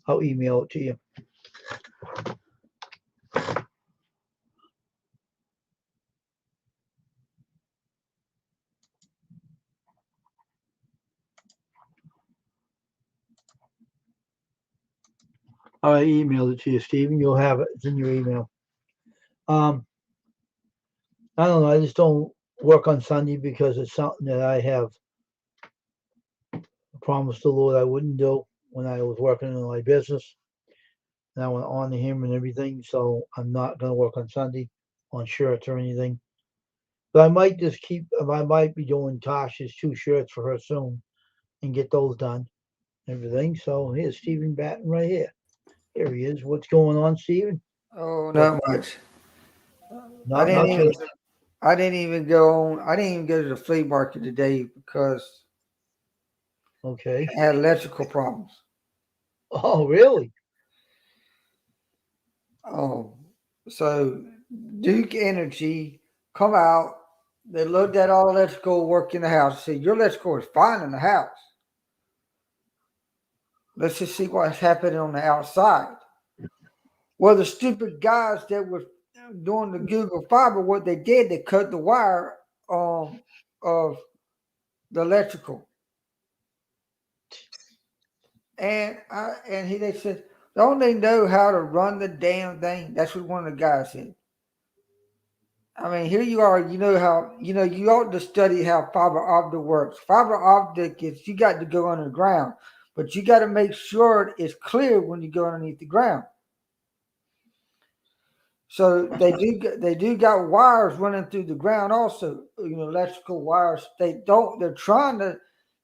I'll email it to you. I emailed it to you, Stephen. You'll have it. It's in your email. Um, I don't know. I just don't work on Sunday because it's something that I have promised the Lord I wouldn't do when I was working in my business. And I went on to Him and everything. So I'm not going to work on Sunday on shirts or anything. But I might just keep, I might be doing Tasha's 2 shirts for her soon and get those done. Everything. So here's Stephen Batten right here. Here he is. What's going on, Stephen? Oh, What? not much. I Not didn't much. even. I didn't even go on. I didn't even go to the flea market today because Okay. I had electrical problems. Oh, really? Oh, so Duke Energy come out. They looked at all electrical work in the house. Said your electrical is fine in the house. Let's just see what's happening on the outside. Well, the stupid guys that were doing the Google Fiber, what they did, they cut the wire of the electrical. They said, don't they know how to run the damn thing? That's what one of the guys said. I mean, here you are, you ought to study how fiber optic works. Fiber optic is you got to go underground, but you got to make sure it's clear when you go underneath the ground. So they do got wires running through the ground also, electrical wires. They're trying to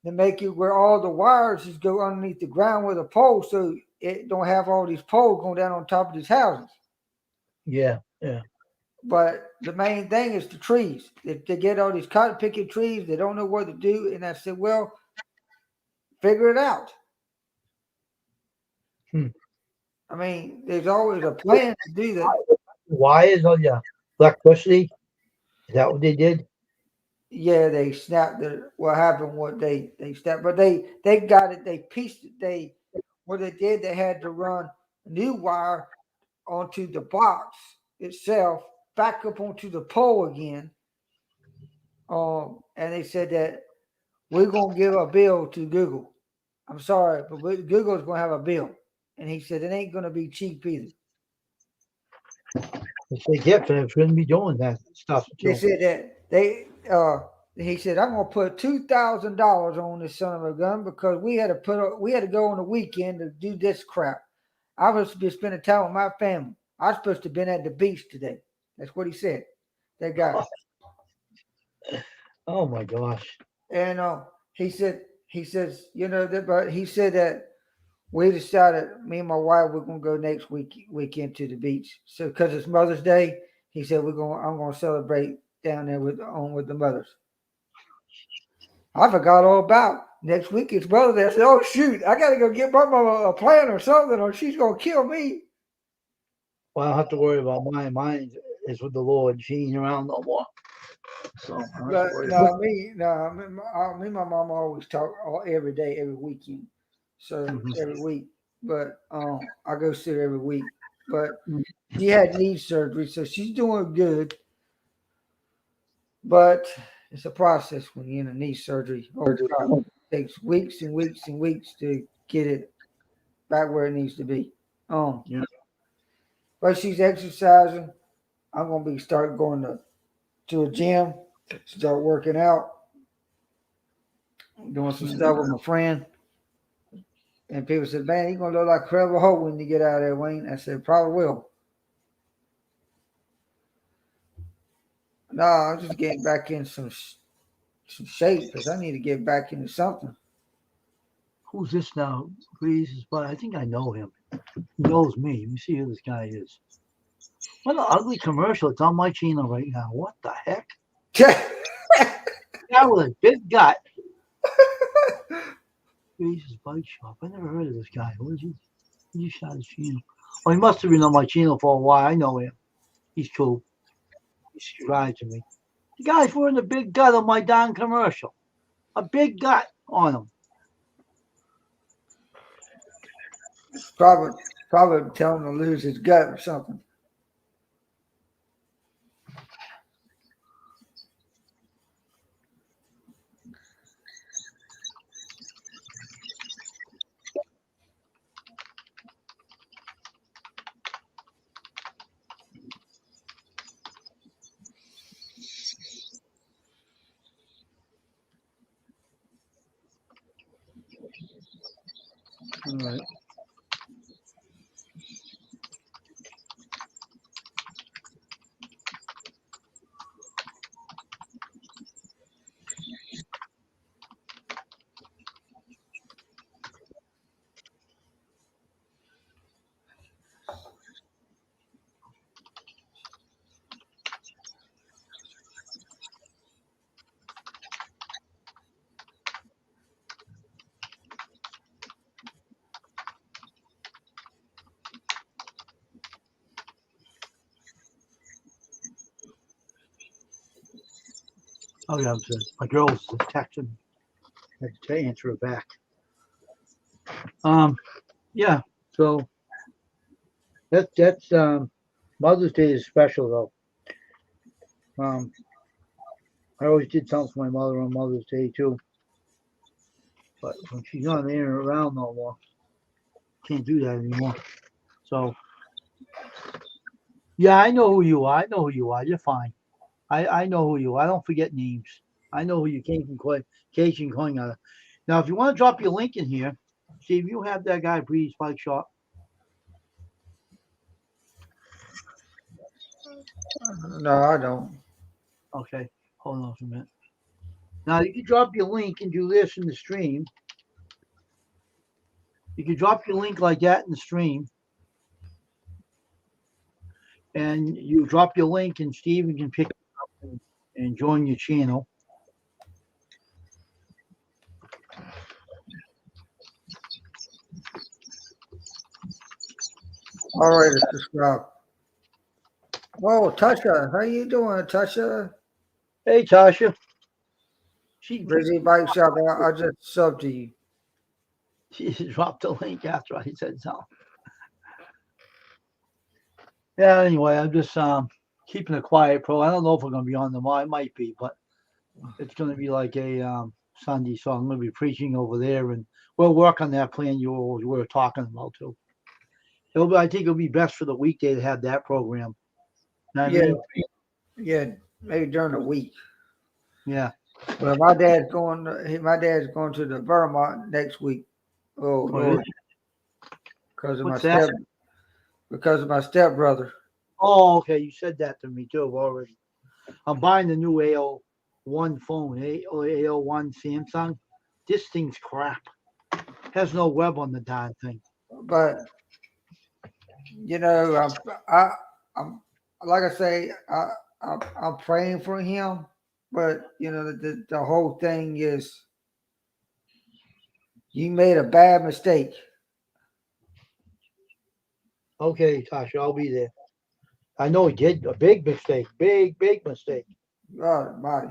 make it where all the wires just go underneath the ground with a pole so it don't have all these poles going down on top of these houses. Yeah. Yeah. But the main thing is the trees. They get all these cotton picking trees, they don't know what to do. And I said, well, figure it out. Hmm. I mean, there's always a plan to do that. Wires on your electricity? Is that what they did? Yeah, they snapped what happened, what they snapped, but they got it, they pieced it, what they did, they had to run a new wire onto the box itself, back up onto the pole again. And they said that we're gonna give a bill to Google. I'm sorry, but Google's gonna have a bill. And he said it ain't gonna be cheap either. If they get it, shouldn't be doing that stuff They too. said that he said I'm gonna put $2,000 on this son of a gun because we had to go on the weekend to do this crap. I was supposed to be spending time with my family. I was supposed to have been at the beach today. That's what he said. That guy. Oh my gosh. And he says but he said that we decided me and my wife we're gonna go next weekend to the beach. So because it's Mother's Day, he said I'm gonna celebrate down there with the mothers. I forgot all about next week it's Mother's Day. I said, oh shoot, I gotta go get my mama a plan or something, or she's gonna kill me. Well, I don't have to worry about mine. Mine is with the Lord. She ain't around no more. So I don't have to But worry about no, me and my mom always talk every day, every weekend, so it. every week. But I go see her every week. But Mhm. she had knee surgery, so she's doing good. But it's a process when you're in a knee surgery. Oh God, it takes weeks and weeks and weeks to get it back where it needs to be. Um, Yeah. but she's exercising. I'm gonna be start going to a gym, start working out, doing some stuff with my friend. And people said, "Man, you gonna look like Credible Hope when you get out of there, Wayne." I said, "Probably will." No, I'm just getting back in some shape because I need to get back into something. Who's this now? Please, but I think I know him. He knows me. Let me see who this guy is. What an ugly commercial. It's on my channel right now. What the heck? Guy with a big gut. Reese's Bike Shop. I never heard of this guy. What is he? He just shot his channel. Oh, he must have been on my channel for a while. I know him. He's cool. He subscribed to me. The guy's wearing a big gut on my darn commercial. A big gut on him. Probably tell him to lose his gut or something. All right. Oh yeah, my girl's texting. I had to answer her back. Yeah. So that's Mother's Day is special though. I always did something for my mother on Mother's Day too. But when she's not in or around no more, can't do that anymore. So yeah, I know who you are. I know who you are. You're fine. I know who you are. I don't forget names. I know who you came from Cajun Coin. Now, if you want to drop your link in here, see if you have that guy Breeze Bike Shop. No, I don't. Okay, hold on for a minute. Now you can drop your link and do this in the stream. You can drop your link like that in the stream. And you drop your link and Steven can pick it up and join your channel. All right, subscribe. Oh, Tasha, how you doing, Tasha? Hey Tasha. She Busy Bike Shop. I just subbed to you. she dropped the link after I said something. Yeah, anyway, I'm just keeping it quiet, pro. I don't know if we're gonna be on tomorrow. It might be, but it's gonna be like a Sunday, so I'm gonna be preaching over there, and we'll work on that plan you were talking about too. I think it'll be best for the weekday to have that program. Know what I Yeah, mean? yeah, maybe during the week. Yeah. Well, my dad's going. My dad's going to the Vermont next week. Oh What is Lord, because of my What's that? stepbrother. Oh, okay. You said that to me too already. I'm buying the new AO1 phone, AO1 Samsung. This thing's crap. Has no web on the darn thing. But you know, I'm like I say, I'm praying for him. But you know, the whole thing is, you made a bad mistake. Okay, Tasha, I'll be there. I know he did a big mistake. Big mistake. God, body,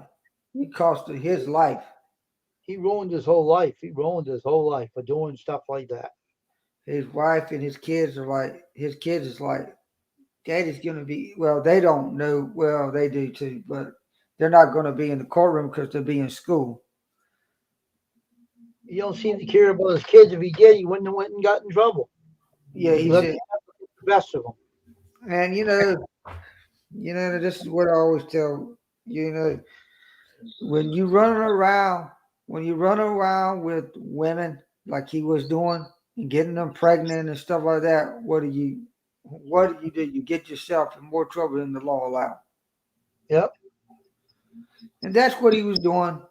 it cost his life. He ruined his whole life. He ruined his whole life for doing stuff like that. His wife and his kids are like, his kids is like, Daddy's gonna be. Well, they don't know. Well, they do too, but they're not going to be in the courtroom because they'll be in school. He don't seem to care about his kids. If he did, he wouldn't have went and got in trouble. Yeah, He he let said, the best of them. and this is what I always tell when you when you run around with women like he was doing and getting them pregnant and stuff like that, what do you do? You get yourself in more trouble than the law allows. Yep. And that's what he was doing.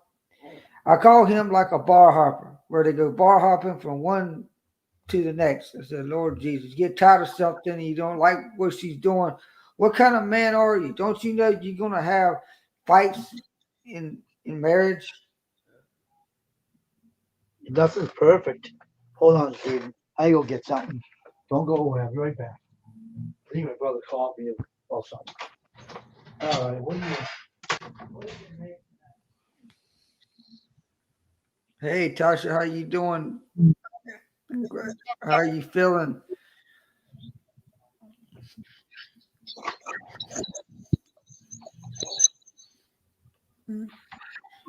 I call him like a bar hopper, where they go bar hopping from one to the next. I said, Lord Jesus, get tired of something and you don't like what she's doing. What kind of man are you? Don't you know you're gonna have fights in marriage? Nothing's perfect. Hold on, Steven. I go get something. Don't go away. I'll be right back. I think my brother called me or something. All right. What do you make? Hey Tasha, how you doing? How are you feeling?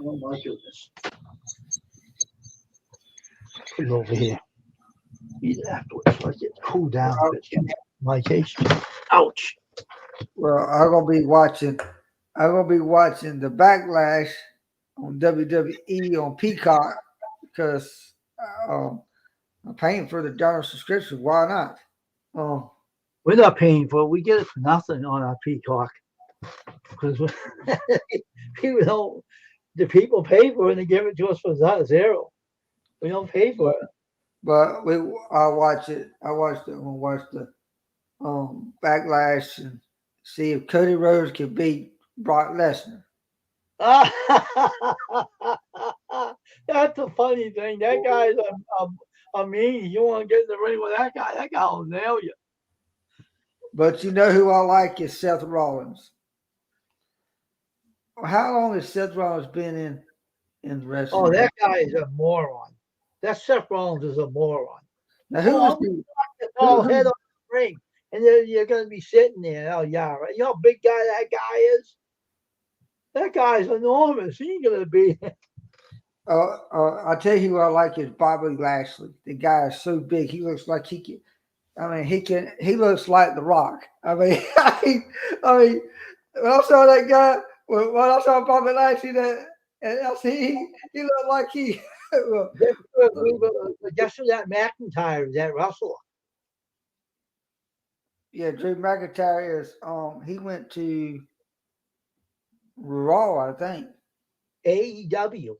Oh my goodness. Put it over here. Eat it afterwards. Like it cool down a bit. My case. Ouch. Well, I'm gonna be watching. I'm gonna be watching the Backlash on WWE on Peacock because I'm paying for the darn subscription. Why not? Oh, We're not paying for it. We get it for nothing on our Peacock. Because people don't, the people pay for it and they give it to us for zero. We don't pay for it. but I watch it. I watched it. I'm gonna watch the Backlash and see if Cody Rhodes can beat Brock Lesnar. That's the funny thing. That guy's a meanie. You want to get in the ring with that guy will nail you. But you know who I like is Seth Rollins. How long has Seth Rollins been in wrestling? Oh, that guy is a moron. That Seth Rollins is a moron. Now who is the tall head on the ring, and then you're going to be sitting there. Oh yeah, right. You know how big guy that guy is? That guy's enormous. He ain't going to be. I'll tell you who I like is Bobby Lashley. The guy is so big. He looks like he can. I mean, he looks like The Rock. I mean, when I saw that guy, when I saw Bobby Lashley, and I see he looked like he. Well, guess who that McIntyre is? That wrestler. Yeah, Drew McIntyre is. He went to Raw, I think. AEW.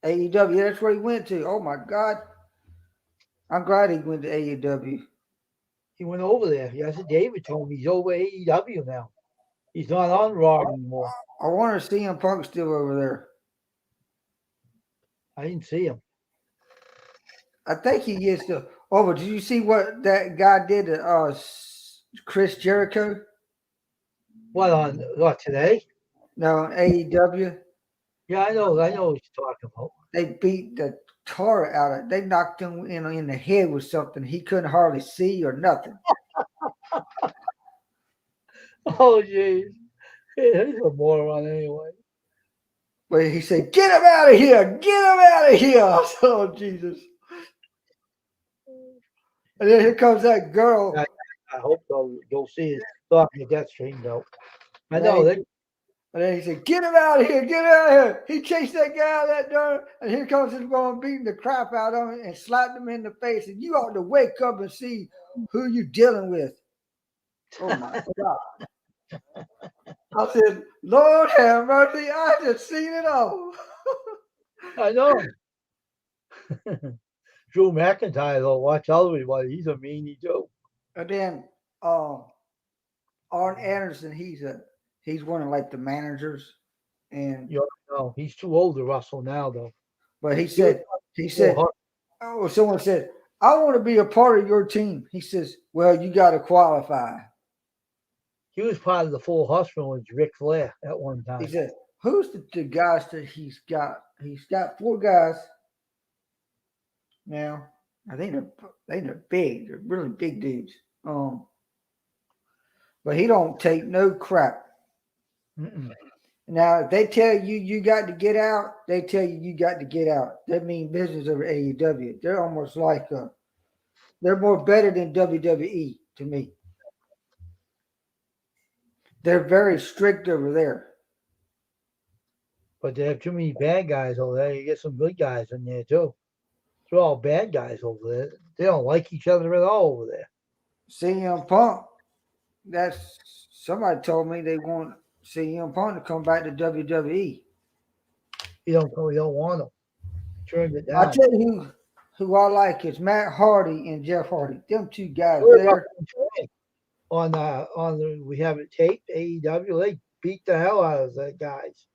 AEW. That's where he went to. Oh my God! I'm glad he went to AEW. He went over there. Yes, David told me he's over AEW now. He's not on Raw anymore. I wonder if CM Punk's still over there. I didn't see him. I think he is still. Oh, but did you see what that guy did to Chris Jericho? What today? No, on AEW. Yeah, I know what he's talking about. They beat the tar out of it. They knocked him in the head with something he couldn't hardly see or nothing. Oh, jeez. He's a moron anyway. But he said, "Get him out of here! Get him out of here!" Oh, Jesus. And then here comes that girl. I hope so. You'll see it. Talking to that stream, though. I know. And then he said, "Get him out of here! Get out of here!" He chased that guy out of that door, and here comes his mom beating the crap out of him and slapped him in the face. And you ought to wake up and see who you're dealing with. Oh my God! I said, "Lord have mercy! I just seen it all." I know. Drew McIntyre, though, watch out, everybody. He's a meanie too. And then Arn Anderson, he's one of like the managers, and he's too old to wrestle now, though. But he said, someone said, "I want to be a part of your team." He says, "Well, you got to qualify." He was part of the Full Horsemen with Ric Flair at one time. He said, "Who's the guys that he's got? He's got 4 guys now. I think they're big. They're really big dudes. But he don't take no crap." Mm-mm. Now, if they tell you got to get out, they tell you got to get out. That means business over AEW. They're almost like they're more better than WWE to me. They're very strict over there. But they have too many bad guys over there. You get some good guys in there too. They're all bad guys over there. They don't like each other at all over there. CM Punk, somebody told me they want CM Punk to come back to WWE. We don't want them. Turned it down. I tell you who I like is Matt Hardy and Jeff Hardy. Them 2 guys there. We have it taped. AEW, they beat the hell out of the guys.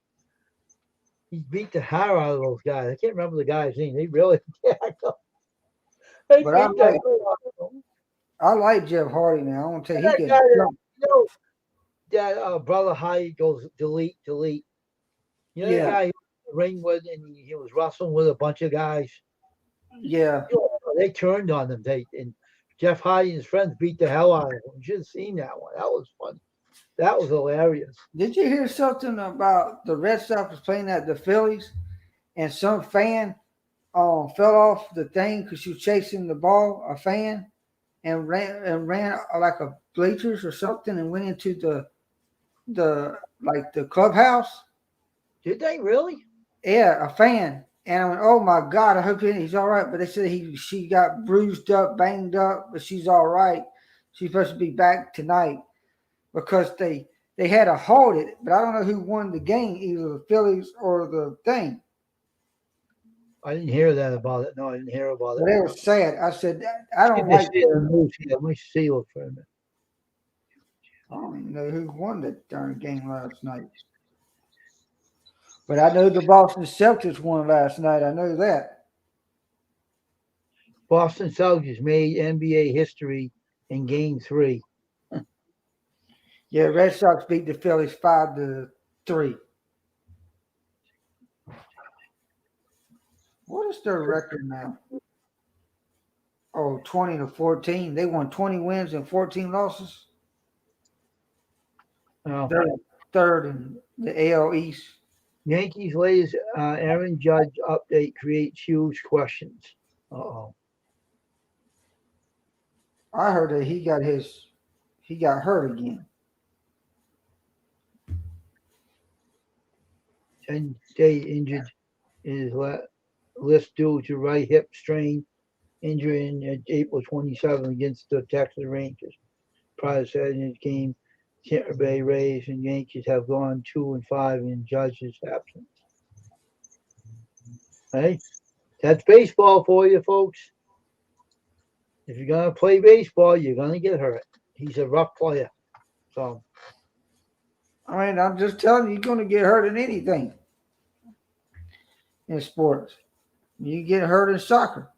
He beat the hell out of those guys. I can't remember the guy's name. They really I like Jeff Hardy now. I want to tell you, he can jump. That brother Hardy goes delete. You know the guy he was in the ring with, and he was wrestling with a bunch of guys. Yeah, they turned on him. And Jeff Hardy and his friends beat the hell out of him. You should have seen that one. That was funny. That was hilarious. Did you hear something about the Red Sox playing at the Phillies and some fan fell off the thing because she was chasing the ball, a fan, and ran like a bleachers or something and went into the clubhouse? Did they really? Yeah, a fan. And I went, oh my God, I hope he's all right. But they said she got bruised up, banged up, but she's all right. She's supposed to be back tonight because they had to hold it, but I don't know who won the game, either the Phillies or the thing. I didn't hear that about it. No, I didn't hear about But it. they were sad. I said, I don't Let me like see the news here. Let me see what for a minute. I don't even know who won that darn game last night. But I know the Boston Celtics won last night. I know that. Boston Celtics made NBA history in Game 3. Yeah, Red Sox beat the Phillies 5-3. What is their record now? Oh, 20-14. They won 20 wins and 14 losses. Oh. Third in the AL East. Yankees latest Aaron Judge update creates huge questions. Uh-oh. I heard that he got hurt again. 10-day injured in his list due to right hip strain injury in April 27 against the Texas Rangers. Prior to Saturday's game, Tampa Bay Rays and Yankees have gone 2-5 in Judge's absence. Hey, that's baseball for you, folks. If you're gonna play baseball, you're gonna get hurt. He's a rough player. So I mean, I'm just telling you, you're going to get hurt in anything in sports. You get hurt in soccer.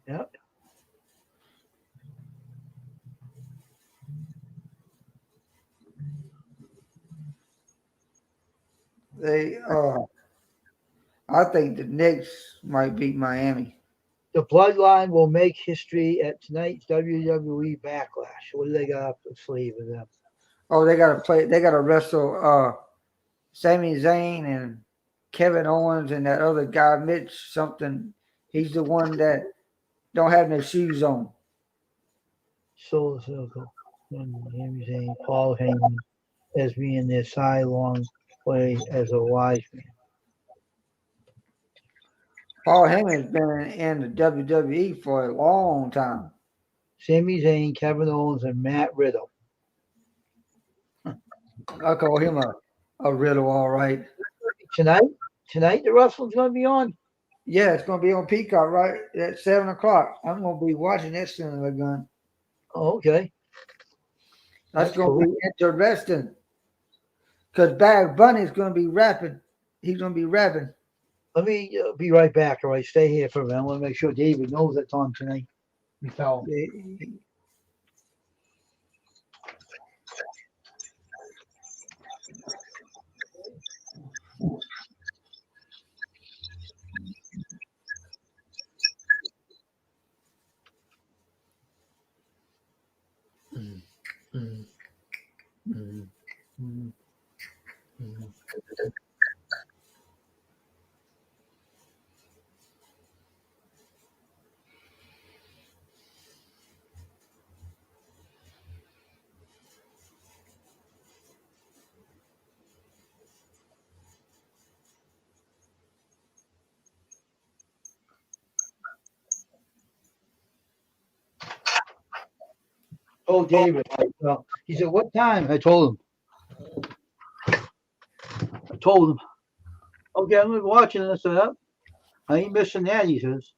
Yep. I think the Knicks might beat Miami. The Bloodline will make history at tonight's WWE Backlash. What do they got up the sleeve of them? Oh, they got to wrestle Sami Zayn and Kevin Owens and that other guy, Mitch something. He's the one that don't have no shoes on. Soul Circle. Sami Zayn, Paul Heyman as being their sidelong play as a wise man. Paul Heyman's been in the WWE for a long time. Sami Zayn, Kevin Owens, and Matt Riddle. I call him a riddle, all right. Tonight the wrestling's going to be on. Yeah, it's going to be on Peacock, right? At 7 o'clock. I'm going to be watching that son of a gun. Oh, okay. That's going to be interesting. Because Bad Bunny's going to be rapping. He's going to be rapping. Let me be right back. All right, stay here for a minute. I want to make sure David knows it's on tonight. We tell him. Oh, David. He said, what time? I told him. Okay, I'm gonna be watching this up. I ain't missing that, he says.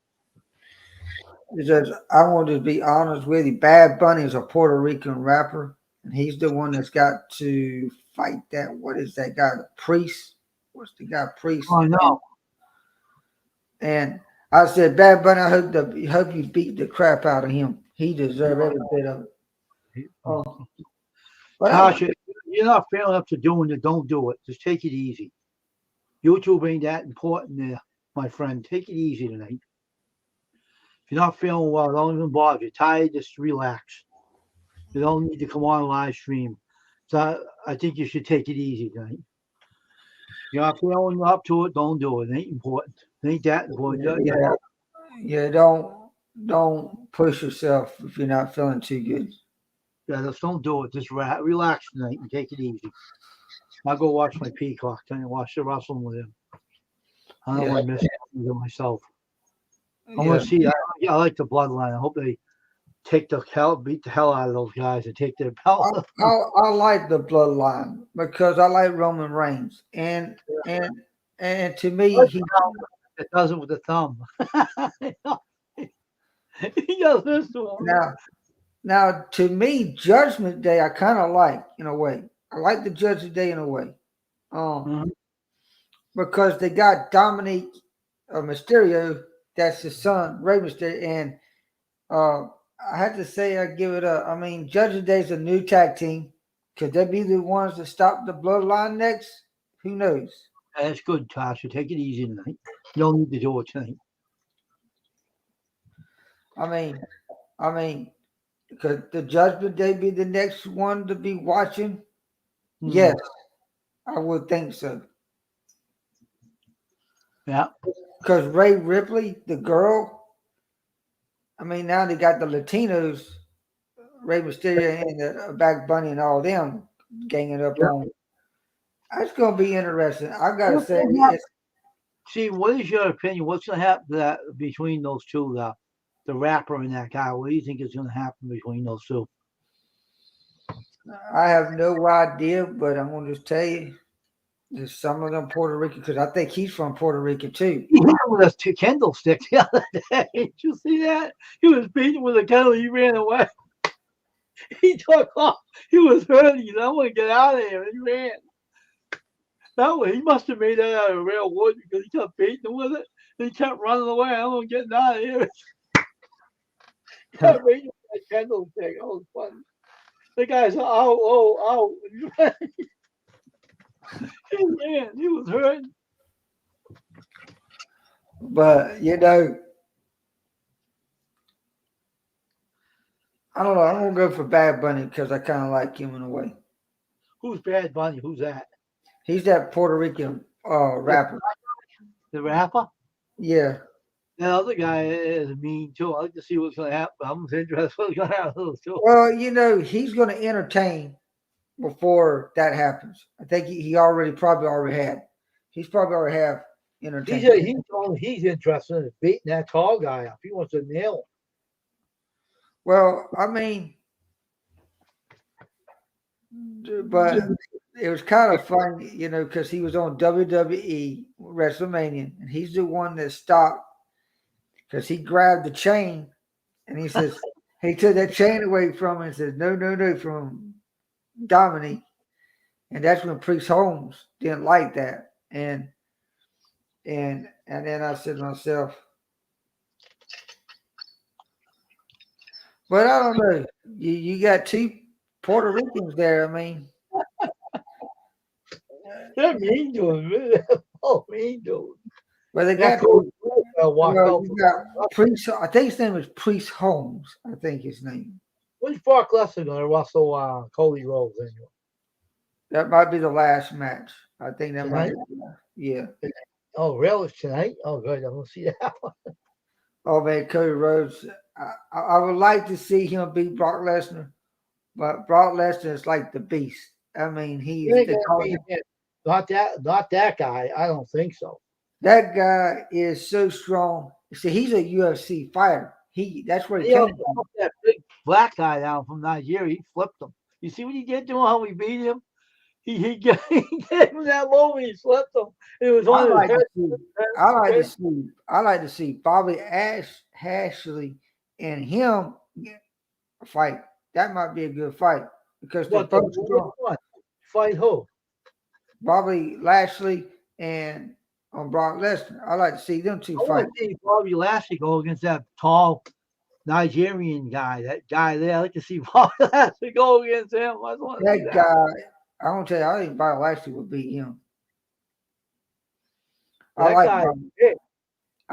He says, I want to be honest with you. Bad Bunny is a Puerto Rican rapper, and he's the one that's got to fight that. What is that guy? The Priest? What's the guy? Priest? Oh, no. And I said, Bad Bunny, I hope you beat the crap out of him. He deserves every bit of it. Tasha, you're not feeling up to doing it. Don't do it. Just take it easy. YouTube ain't that important there, my friend. Take it easy tonight. If you're not feeling well, don't even bother. If you're tired, just relax. You don't need to come on live stream. So I think you should take it easy tonight. You're not feeling up to it, don't do it. It ain't important. It ain't that important. Yeah, yeah. Don't push yourself if you're not feeling too good. Yeah, just don't do it. Just relax tonight and take it easy. I'll go watch my Peacock tonight and watch the wrestling with him. I don't Yeah, want to miss it myself. I yeah. want to see. I like the bloodline. I hope they beat the hell out of those guys and take their belt. I like the bloodline because I like Roman Reigns, and to me, It does it with the thumb. He does this to him. now to me, Judgment Day I kind of like in a way. I like the Judgment Day in a way, Mhm. because they got Dominic Mysterio, that's his son, Rey Mysterio, and I have to say I give it up. I mean, Judgment Day is a new tag team. Could they be the ones to stop the Bloodline next? Who knows? That's good, Tasha. Take it easy tonight. You don't need to do it tonight. I mean, could the Judgment Day be the next one to be watching? Yes, I would think so. Yeah. Because Ray Ripley, the girl, I mean, now they got the Latinos, Ray Mysterio and the Back Bunny and all them ganging up on. That's going to be interesting. I got to say, See, what is your opinion? What's going to happen between those two, the rapper and that guy? What do you think is going to happen between those two? I have no idea, but I'm going to just tell you, there's some of them Puerto Rican, because I think he's from Puerto Rico too. He hit him with a candlestick the other day. Did you see that? He was beaten with a candle. He ran away. He took off. He was hurting. I want to get out of here. And he ran. That way, he must have made that out of real wood because he kept beating him with it. And he kept running away. I'm getting out of here. He kept beating him with that candlestick. That was funny. The guy said, "Oh." He ran. He was hurting. But, I don't know. I'm going to go for Bad Bunny because I kind of like him in a way. Who's Bad Bunny? Who's that? He's that Puerto Rican rapper. The rapper? Yeah. The other guy is mean too. I like to see what's going to happen. I'm interested what's going to happen too. Well, he's going to entertain before that happens. I think he probably already had. He's probably already have entertainment. He's interested in beating that tall guy up. He wants to nail him. Well, I mean, but it was kind of fun, because he was on WWE WrestleMania, and he's the one that stopped because he grabbed the chain, and he says he took that chain away from him and says, "No," from Dominic, and that's when Priest Holmes didn't like that, and then I said to myself, but I don't know, you got two Puerto Ricans there. I mean, they're mean to him. They're mean to him. Well, they got, you got Priest. I think his name is Priest Holmes. I think his name. When's Brock Lesnar going to wrestle Cody Rhodes anyway? That might be the last match. I think that Tonight? might be. Yeah. Oh, really? Tonight? Oh, good. I'm going to see that one. Oh, man, Cody Rhodes. I would like to see him beat Brock Lesnar, but Brock Lesnar is like the beast. I mean, not that guy. I don't think so. That guy is so strong. See, he's a UFC fighter. That's where he came from. That big black guy down from Nigeria, he flipped him. You see what he did to him? How he beat him? He gave him that low and he flipped him. It was on his head. I like to see Bobby Lashley and him fight. That might be a good fight because they're both strong. Fight who? Bobby Lashley and Brock Lesnar. I like to see them two fight. I like to see Bobby Lashley go against that tall Nigerian guy. That guy there. I like to see Bobby Lashley go against him. That guy. I want to tell you, I think Bobby Lashley would beat him. I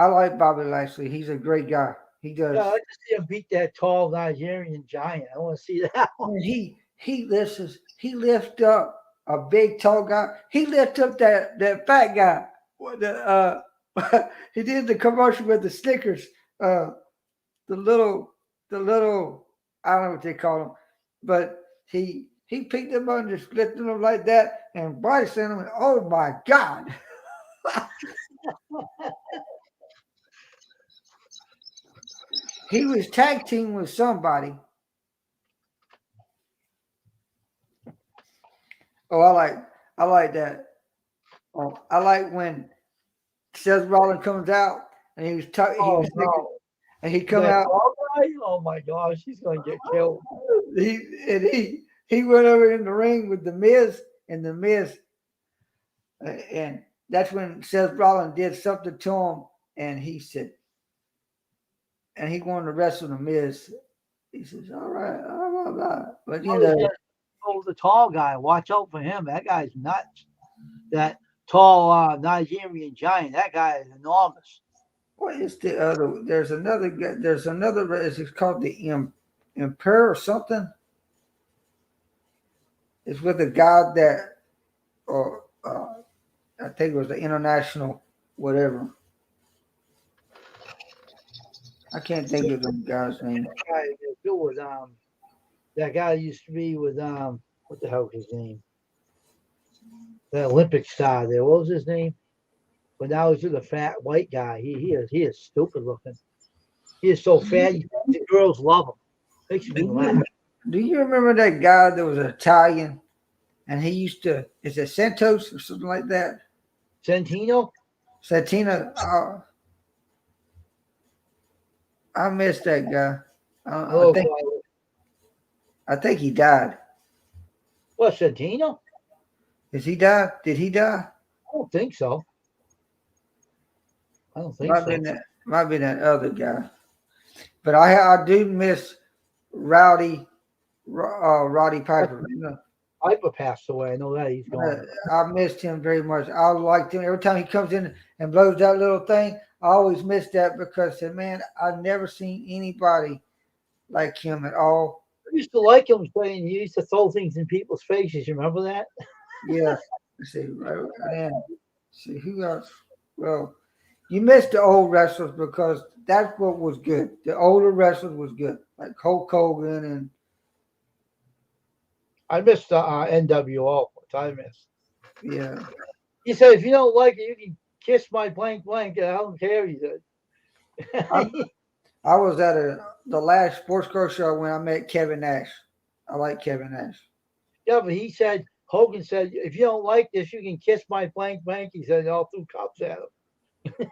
like Bobby Lashley. He's a great guy. He does. Yeah, I like to see him beat that tall Nigerian giant. I want to see that one. And he lifts up a big tall guy. He lifts up that fat guy. He did the commercial with the Snickers. The little I don't know what they call them, but he picked them up and just lifted them like that, and Bryce sent him. Oh my God! He was tag team with somebody. Oh, I like that. Oh, I like when Seth Rollins comes out and he was Oh no, and he come that out. tall guy! Oh my gosh, he's gonna get killed. He went over in the ring with the Miz, and the Miz, and that's when Seth Rollins did something to him, and he said, and he wanted to wrestle the Miz. He says, "All right, blah, blah, blah." But you know, Oh, the tall guy. Watch out for him. That guy's nuts. That tall Nigerian giant. That guy is enormous. what is the other? There's another guy. There's another. It's called the Emperor or something. It's with a guy that, or I think it was the international whatever. I can't think of the guy's name. That guy is good with that guy used to be with what the hell was his name? The Olympic star there. What was his name? But now he's with a fat white guy. He is stupid looking. He is so fat. The girls love him. Makes me laugh. Do you remember that guy that was Italian, and he used to? Is it Santos or something like that? Santino? Santina. I missed that guy. Oh, I think he died. what, Santino? Is he died? Did he die? I don't think so. I don't think Might so. be that other guy. But I do miss Roddy Piper. You know, Piper passed away. I know that he's gone. I missed him very much. I liked him every time he comes in and blows that little thing. I always miss that because, man, I've never seen anybody like him at all. I used to like him saying he used to throw things in people's faces. You remember that? Yeah. Let's see, right, man. See who else? Well, you missed the old wrestlers because that's what was good. The older wrestlers was good, like Hulk Hogan and. I missed NWO. I missed. Yeah. He said, if you don't like it, you can kiss my blank blank. I don't care. He said. I was at the last sports car show when I met Kevin Nash. I like Kevin Nash. Yeah, but he said, Hogan said, if you don't like this, you can kiss my blank blank. He said, all threw cups at him.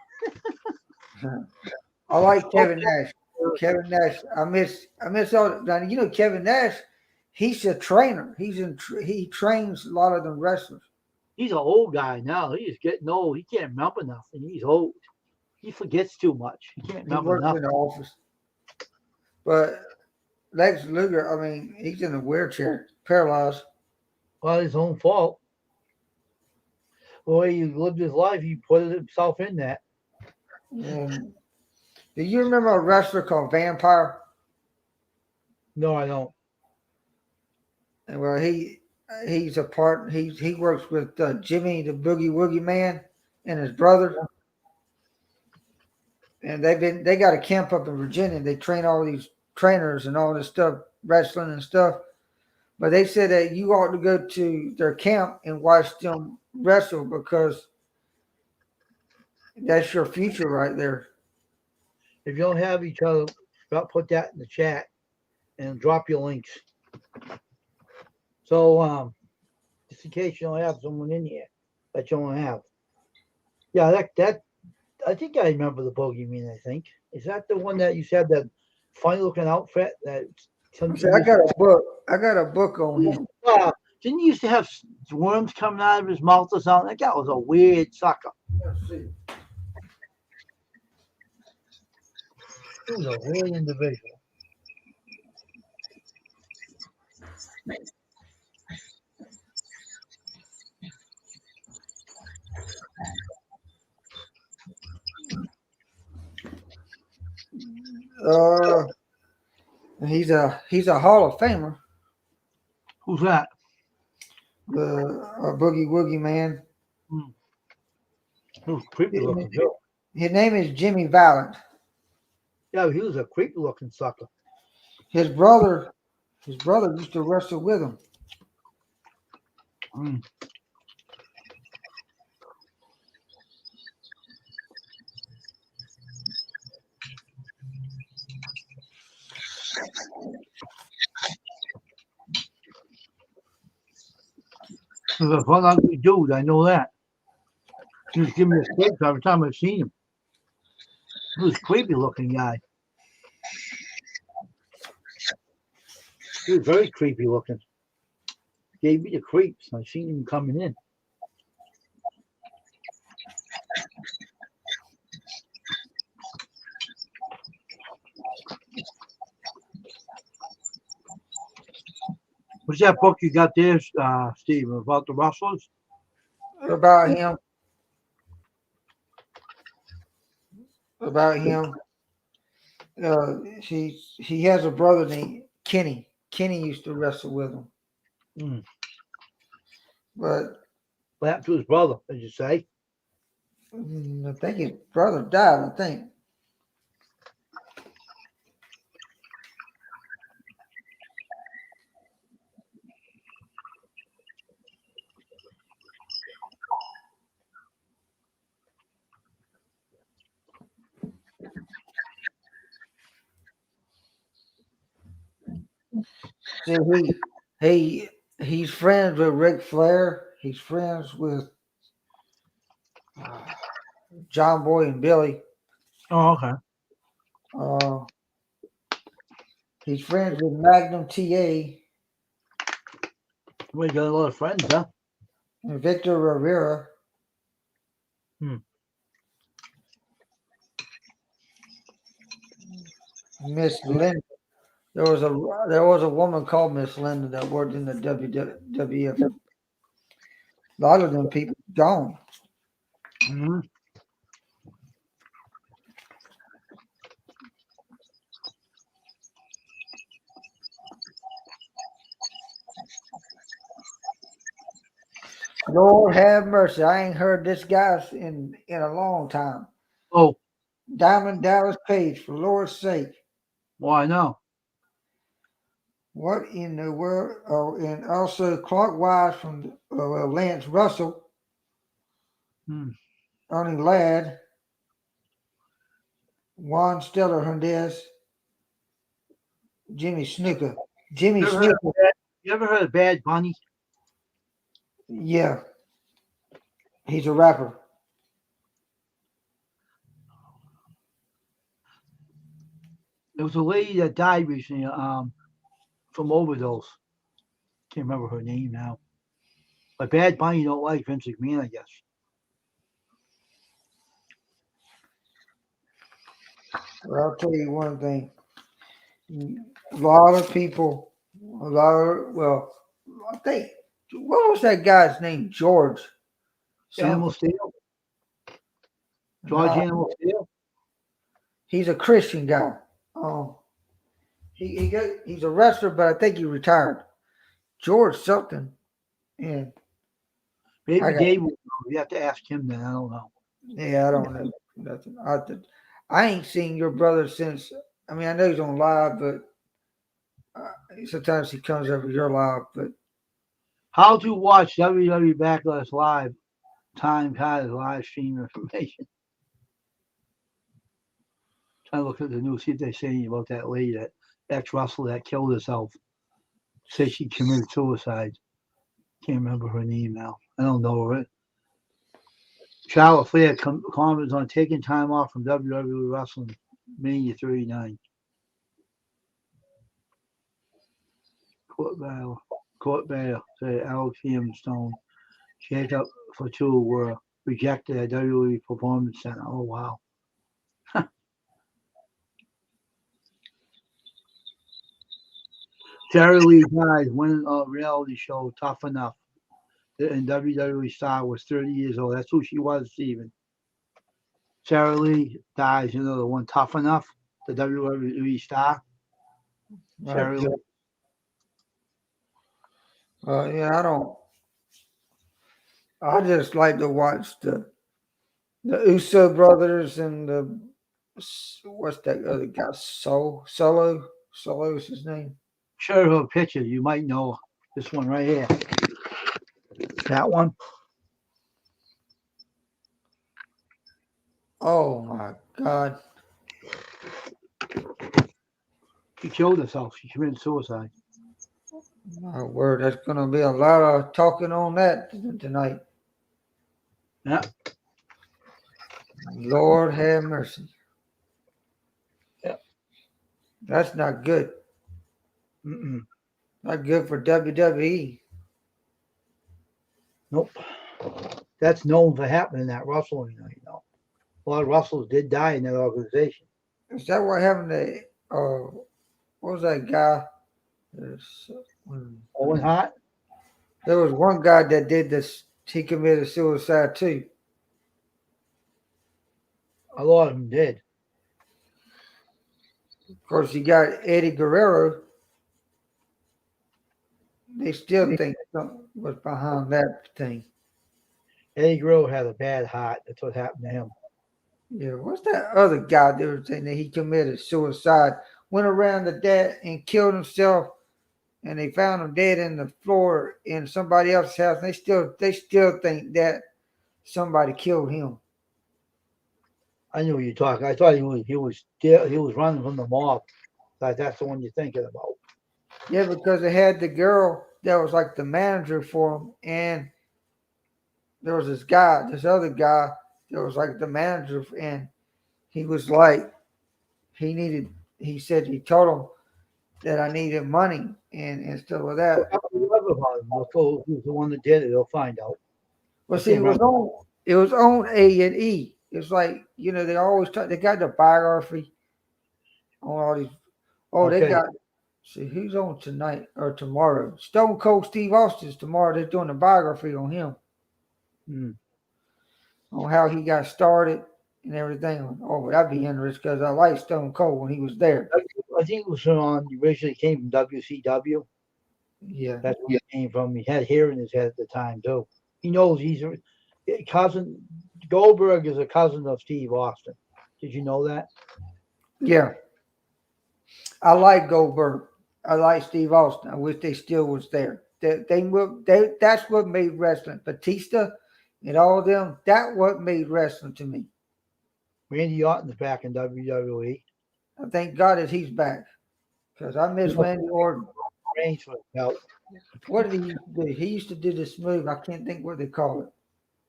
I like Kevin Nash. Kevin Nash. I miss all. You know, Kevin Nash. He's a trainer. He trains a lot of them wrestlers. He's an old guy now. He's getting old. He can't remember nothing. He's old. He forgets too much. He can't remember works nothing. in the office. But Lex Luger, I mean, he's in a wheelchair, paralyzed. Well, his own fault. The way he lived his life, he put himself in that. Do you remember a wrestler called Vampire? No, I don't. And well, he's a part. He works with Jimmy the Boogie Woogie Man and his brother. And they got a camp up in Virginia. They train all these trainers and all this stuff, wrestling and stuff. But they said that you ought to go to their camp and watch them wrestle because that's your future right there. If you don't have each other, put that in the chat and drop your links. So, just in case you don't have someone in here that you don't have. Yeah, that I think I remember the Bogeyman. I think is that the one that you said that funny looking outfit that. I got a book. I got a book on him. Didn't he used to have worms coming out of his mouth or something? That guy was a weird sucker. He was a weird individual. Uh, he's a Hall of Famer. Who's that? The Boogie Woogie man. Hmm. Who's creepy His, looking too. his name is Jimmy Valiant. Yeah, he was a creepy looking sucker. His brother used to wrestle with him. Mm. He was a fun, ugly dude. I know that. He was giving me a steak every time I've seen him. He was a creepy looking guy. He was very creepy looking. Gave me the creeps. I seen him coming in. What's that book you got there, Steve, about the Rustlers? About him. About him. He has a brother named Kenny. Kenny used to wrestle with him, Mm. but What happened to his brother, did you say? I think his brother died. I think. See, he's friends with Ric Flair. He's friends with uh, John Boy and Billy. Oh, okay. Uh, he's friends with Magnum TA We got a lot of friends, huh? and Victor Rivera. Hmm. Miss Linda. There was a woman called Miss Linda that worked in the WWF. A lot of them people gone. Mm-hmm. Lord have mercy. I ain't heard this guy in a long time. Oh, Diamond Dallas Page, for Lord's sake. well, I know. What in the world? Oh, and also Clark Wise from Lance Russell, Hmm. Ernie Ladd, Juan Stellar Hernandez, Jimmy Snuka. Jimmy You ever heard Snuka, you ever heard of Bad Bunny? yeah, he's a rapper. There was a lady that died recently, from overdose. Can't remember her name now. But Bad Bunny don't like Vince McMahon, I guess. But I'll tell you one thing. A lot of people, well, I think, what was that guy's name? George. Animal Something. Steel? George No, Animal Steel? he's a Christian guy. Oh, he's a wrestler, but I think he retired. George something. And I Maybe got, Dave will know. You have to ask him then. I don't know. yeah, I don't know nothing. I ain't seen your brother since. I mean, I know he's on live, but sometimes he comes over your live. But How to watch WWE Backlash Live? Time card live stream information. Trying to look at the news, see if they say anything about that lady, that ex-wrestler that killed herself. Say she committed suicide. Can't remember her name now. I don't know her. Charlotte Flair comments on taking time off from WWE Wrestling Mania 39. Court battle. Say Alex Stone. Shake up for two were rejected at WWE Performance Center. Oh wow. Terry Lee died winning a reality show Tough Enough. And WWE star was 30 years old. That's who she was, Steven. Sarah Lee dies, you know, the one Tough Enough. the WWE star, Sherry. Okay. Yeah, I don't. I just like to watch the Uso brothers and the what's that other guy? Solo is his name. Show her a picture. You might know this one right here. That one. Oh my God! She killed herself. She committed suicide. My word, there's gonna be a lot of talking on that tonight. Yeah. Lord have mercy. Yeah. That's not good. Mm-mm. Not good for WWE. Nope. That's known for happening in that wrestling. A lot of wrestlers did die in that organization. Is that what happened to? What was that guy? There's, Owen Hart. there was one guy that did this. He committed suicide too. A lot of them did. Of course, you got Eddie Guerrero. They still think something was behind that thing. Eddie Guerrero had a bad heart. That's what happened to him. Yeah, what's that other guy that was saying that he committed suicide? Went around the dead and killed himself, and they found him dead in the floor in somebody else's house. And they still think that somebody killed him. I knew you talking. I thought he was running from the mob. Like that's the one you're thinking about. Yeah, because they had the girl that was like the manager for him, and there was this other guy that was like the manager, and he was like, he said he told him that I needed money and stuff like that. Whoever about him, they'll go who's the one that did it. They'll find out. Well, see, it was on A&E. It's like, they always talk, they got the biography on all these. Oh, they Okay. got. See, who's on tonight or tomorrow? Stone Cold Steve Austin's tomorrow. They're doing a biography on him, on how he got started and everything. Oh, that'd be interesting because I liked Stone Cold when he was there. I think it was on. He originally came from WCW. Yeah. That's where he came from. He had hair in his head at the time too. He knows he's a cousin. Goldberg is a cousin of Steve Austin. Did you know that? Yeah. I like Goldberg. I like Steve Austin. I wish they still was there. That's what made wrestling. Batista and all of them, that what made wrestling to me. Randy Orton's back in WWE. I thank God that he's back. Because I miss Randy Orton. Reigns for the belt. What did he used to do? He used to do this move. I can't think what they call it.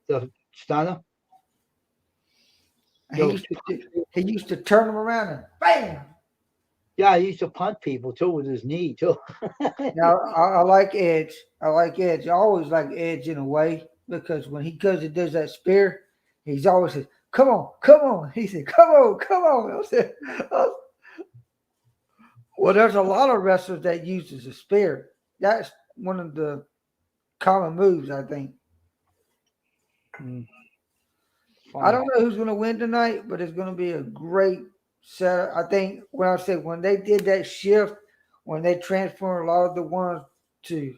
The stunner. He used to turn them around and bam. Yeah, he used to punt people too with his knee too. Now I like Edge. I always like Edge in a way because when he goes and does that spear, he's always says, "Come on, come on." He said, "Come on, come on." I said, well, there's a lot of wrestlers that uses a spear. That's one of the common moves, I think. I don't know who's going to win tonight, but it's going to be a great set. I think when they did that shift, when they transferred a lot of the ones to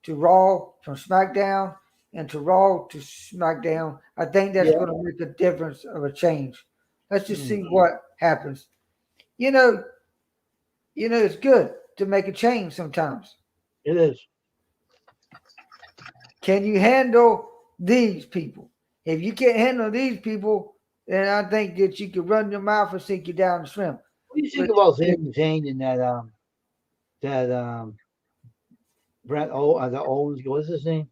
Raw from SmackDown and to Raw to SmackDown, I think that's going to make a difference of a change. Let's just see what happens. It's good to make a change sometimes. It is. Can you handle these people? If you can't handle these people, then I think that you can run your mouth and sink you down the swim. What do you think about Zayn and Brett the Owens? What's his name?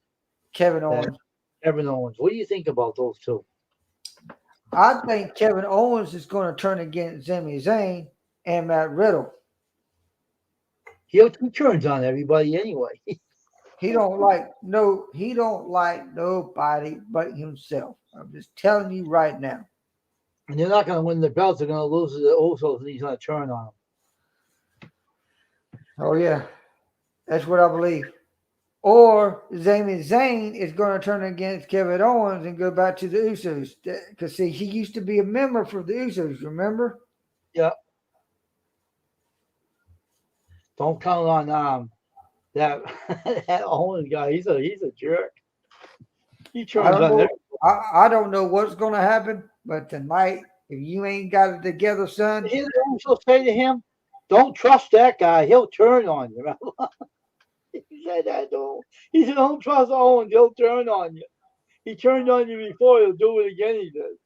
Kevin Owens. Kevin Owens. What do you think about those two? I think Kevin Owens is going to turn against Sami Zayn and Matt Riddle. He turns on everybody anyway. He don't like nobody but himself. I'm just telling you right now. And they're not going to win the belts. They're going to lose to the Usos, and he's going to turn on them. Oh yeah, that's what I believe. Or Sami Zayn is going to turn against Kevin Owens and go back to the Usos. Because see, he used to be a member for the Usos. Remember? Yeah. Don't count on that that Owen guy. He's a jerk. He I turns don't on know. there. I don't know what's going to happen, but tonight, if you ain't got it together, son, He'll also say to him, "Don't trust that guy. He'll turn on you." He said that to him. He said, "Don't trust Owen. He'll turn on you. He turned on you before. He'll do it again." He did.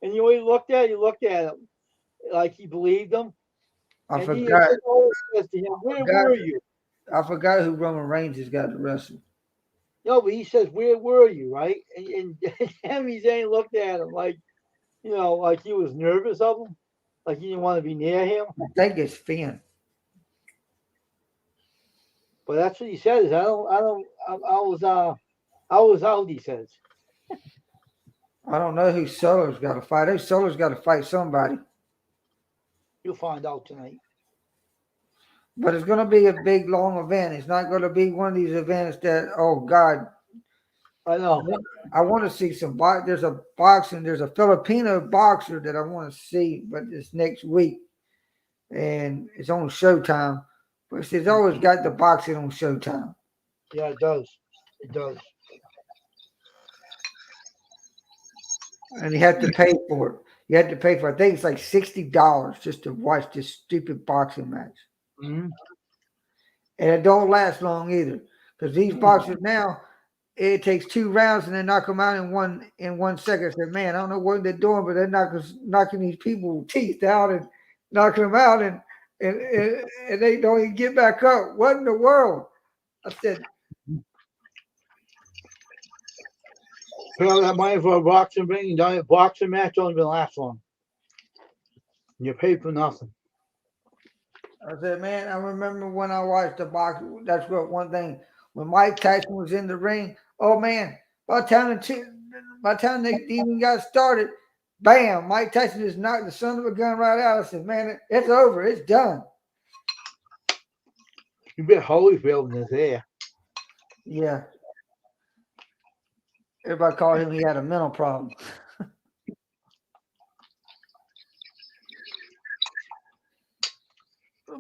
And you know, he looked at him like he believed him. I And he forgot. always says to him, "Where Forgot. were you?" I forgot who Roman Reigns has got arrested. No, but he says, "Where were you?" Right? And Sami Zayn looked at him like, like he was nervous of him, like he didn't want to be near him. I think it's Finn. But that's what he says. I was out. He says. I don't know who Solo's got to fight. Who Solo's got to fight somebody. You'll find out tonight. But it's going to be a big, long event. It's not going to be one of these events that, oh, God. I know. I want to see some there's a boxing. There's a Filipino boxer that I want to see, but it's next week. And it's on Showtime. But it's always got the boxing on Showtime. Yeah, it does. It does. And you have to pay for it. You have to pay for it. I think it's like $60 just to watch this stupid boxing match. Mm-hmm. And it don't last long either. Because these boxers now, it takes 2 rounds and they knock them out in one second. I said, man, I don't know what they're doing, but they're knocking these people's teeth out and knocking them out and they don't even get back up. What in the world? I said, Pay all that money for a boxing ring, boxing match don't even last long. You pay for nothing. I said, man, I remember when I watched the box. That's what one thing. When Mike Tyson was in the ring, oh man, by the time they even got started, bam, Mike Tyson just knocked the son of a gun right out. I said, man, it's over. It's done. You bet Holyfield in his hair. Yeah. Everybody called him he had a mental problem.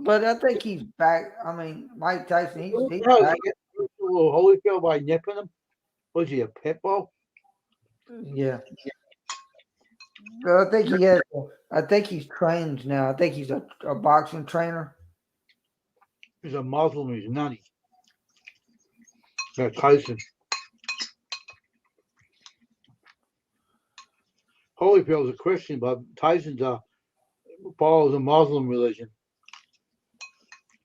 But I think he's back. I mean, Mike Tyson, he's back. Holyfield by nipping him. Was he a pit bull? Yeah. But I think he has. I think he's trained now. I think he's a boxing trainer. He's a Muslim. He's nutty. That's Tyson. Holyfield's a Christian, but Tyson's follows a Muslim religion.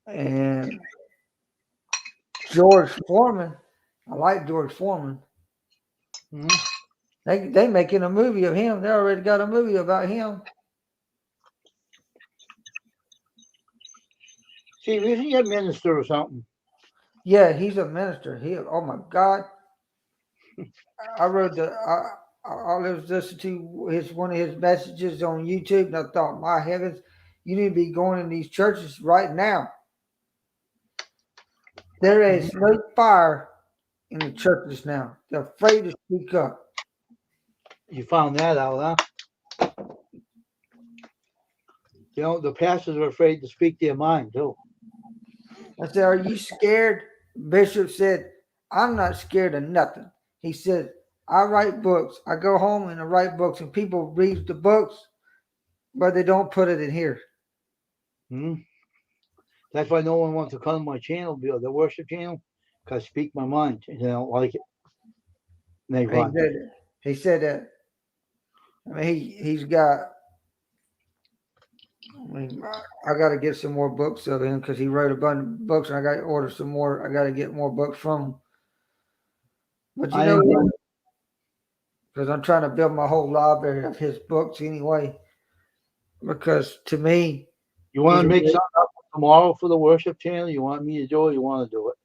And George Foreman, I like George Foreman. Mm-hmm. They making a movie of him. They already got a movie about him. See, isn't he a minister or something? Yeah, he's a minister. Oh my God. I was listening to one of his messages on YouTube, and I thought, my heavens, you need to be going in these churches right now. There is no fire in the churches now. They're afraid to speak up. You found that out, huh? The pastors are afraid to speak their mind, too. I said, are you scared? Bishop said, I'm not scared of nothing. He said, I write books. I go home and I write books, and people read the books, but they don't put it in here. Mm-hmm. That's why no one wants to come to my channel, the worship channel, because I speak my mind, and they don't like it. And they run. He said that. I mean, he's got. I mean, I got to get some more books of him because he wrote a bunch of books, and I got to order some more. I got to get more books from him. But you know, because I'm trying to build my whole library of his books anyway. Because to me, you want to make something up tomorrow for the worship channel? You want me to do it? You want to do it?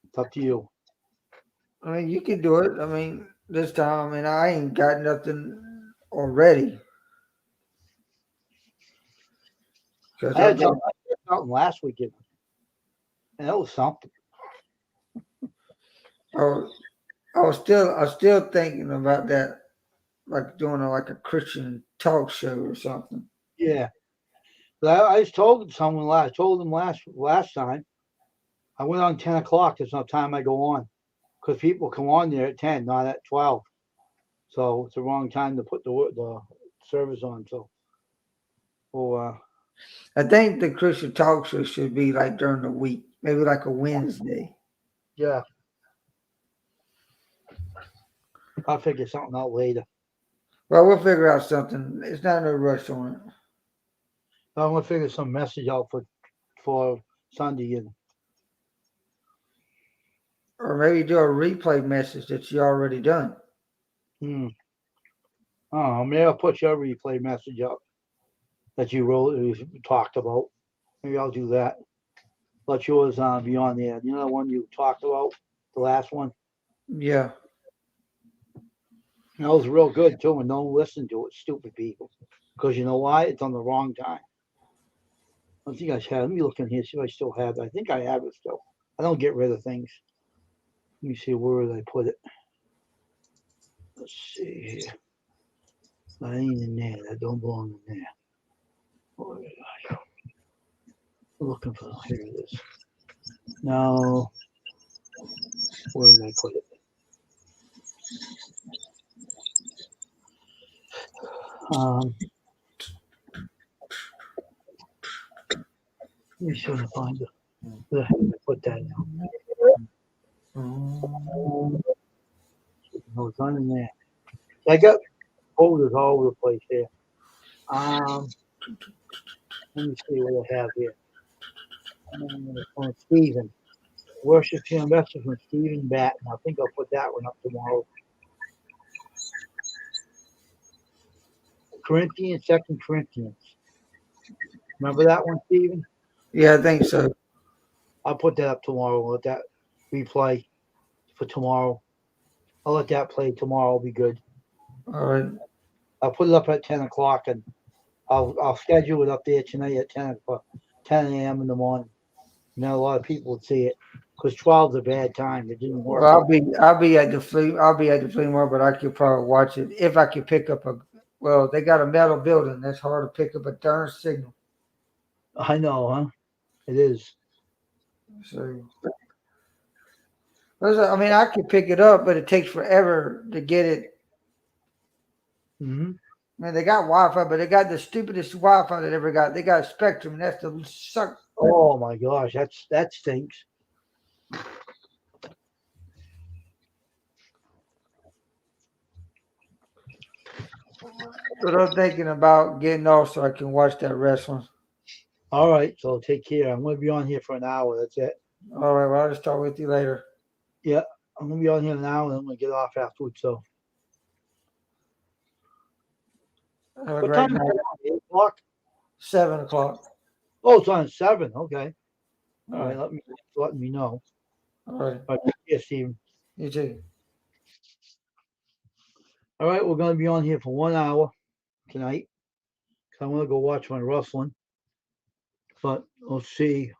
It's up to you. I mean, you can do it. I mean, this time, I mean, I ain't got nothing already. I had something last weekend, and that was something. I was still thinking about that, like doing like a Christian talk show or something. Yeah, But I just told someone last. Told them last time. I went on 10 o'clock. There's no time I go on because people come on there at 10, not at 12. So it's the wrong time to put the service on. So, well, I think the Christian talk show should be like during the week, maybe like a Wednesday. yeah, I'll figure something out later. Well, we'll figure out something. It's not no rush on it. I'm gonna figure some message out for Sunday and Or maybe do a replay message that you already done. Oh, maybe I'll put your replay message up that you wrote, you talked about. Maybe I'll do that. Let yours be on there. You know the one you talked about, the last one? Yeah. That was real good too, and don't listen to it, stupid people. Because you know why? It's on the wrong time. I think I have. Let me look in here, see if I still have it. I think I have it still. I don't get rid of things. Let me see where did I put it. Let's see here. That ain't in there. That don't belong in there. Where did I go? I'm looking for here it is. No. Where did I put it? Let me see if I find it. Where the heck did I put that now? No, it's not in there. I got folders all over the place here. Let me see what I have here. From Stephen. Worship Team message from Stephen Batten. I think I'll put that one up tomorrow. Corinthians, 2 Corinthians. Remember that one, Stephen? Yeah, I think so. I'll put that up tomorrow. Let that replay for tomorrow. I'll let that play tomorrow. It'll be good. All right. I'll put it up at 10 o'clock and I'll schedule it up there tonight at 10 a.m. in the morning. Now a lot of people would see it because 12 is a bad time. It didn't work. Well, I'll be at the flea market, but I could probably watch it if I could pick up a. Well, they got a metal building. That's hard to pick up a darn signal. I know, huh? It is. So, I mean, I could pick it up, but it takes forever to get it. Mm-hmm. I mean, they got Wi-Fi, but they got the stupidest Wi-Fi they ever got. They got Spectrum, and that's the suck. Oh my gosh, that stinks. But I'm thinking about getting off so I can watch that wrestling. All right, so take care. I'm going to be on here for an hour. That's it. All right, well, I'll just talk with you later. Yeah, I'm going to be on here an hour and I'm going to get off afterwards. So, Have a what great time night. is it? 8 o'clock? 7 o'clock. Oh, it's on 7. Okay. All All right, right. let me know. All right. All right, yes, Stephen. You too. All right, we're going to be on here for 1 hour tonight. So I'm going to go watch my wrestling. But we'll see.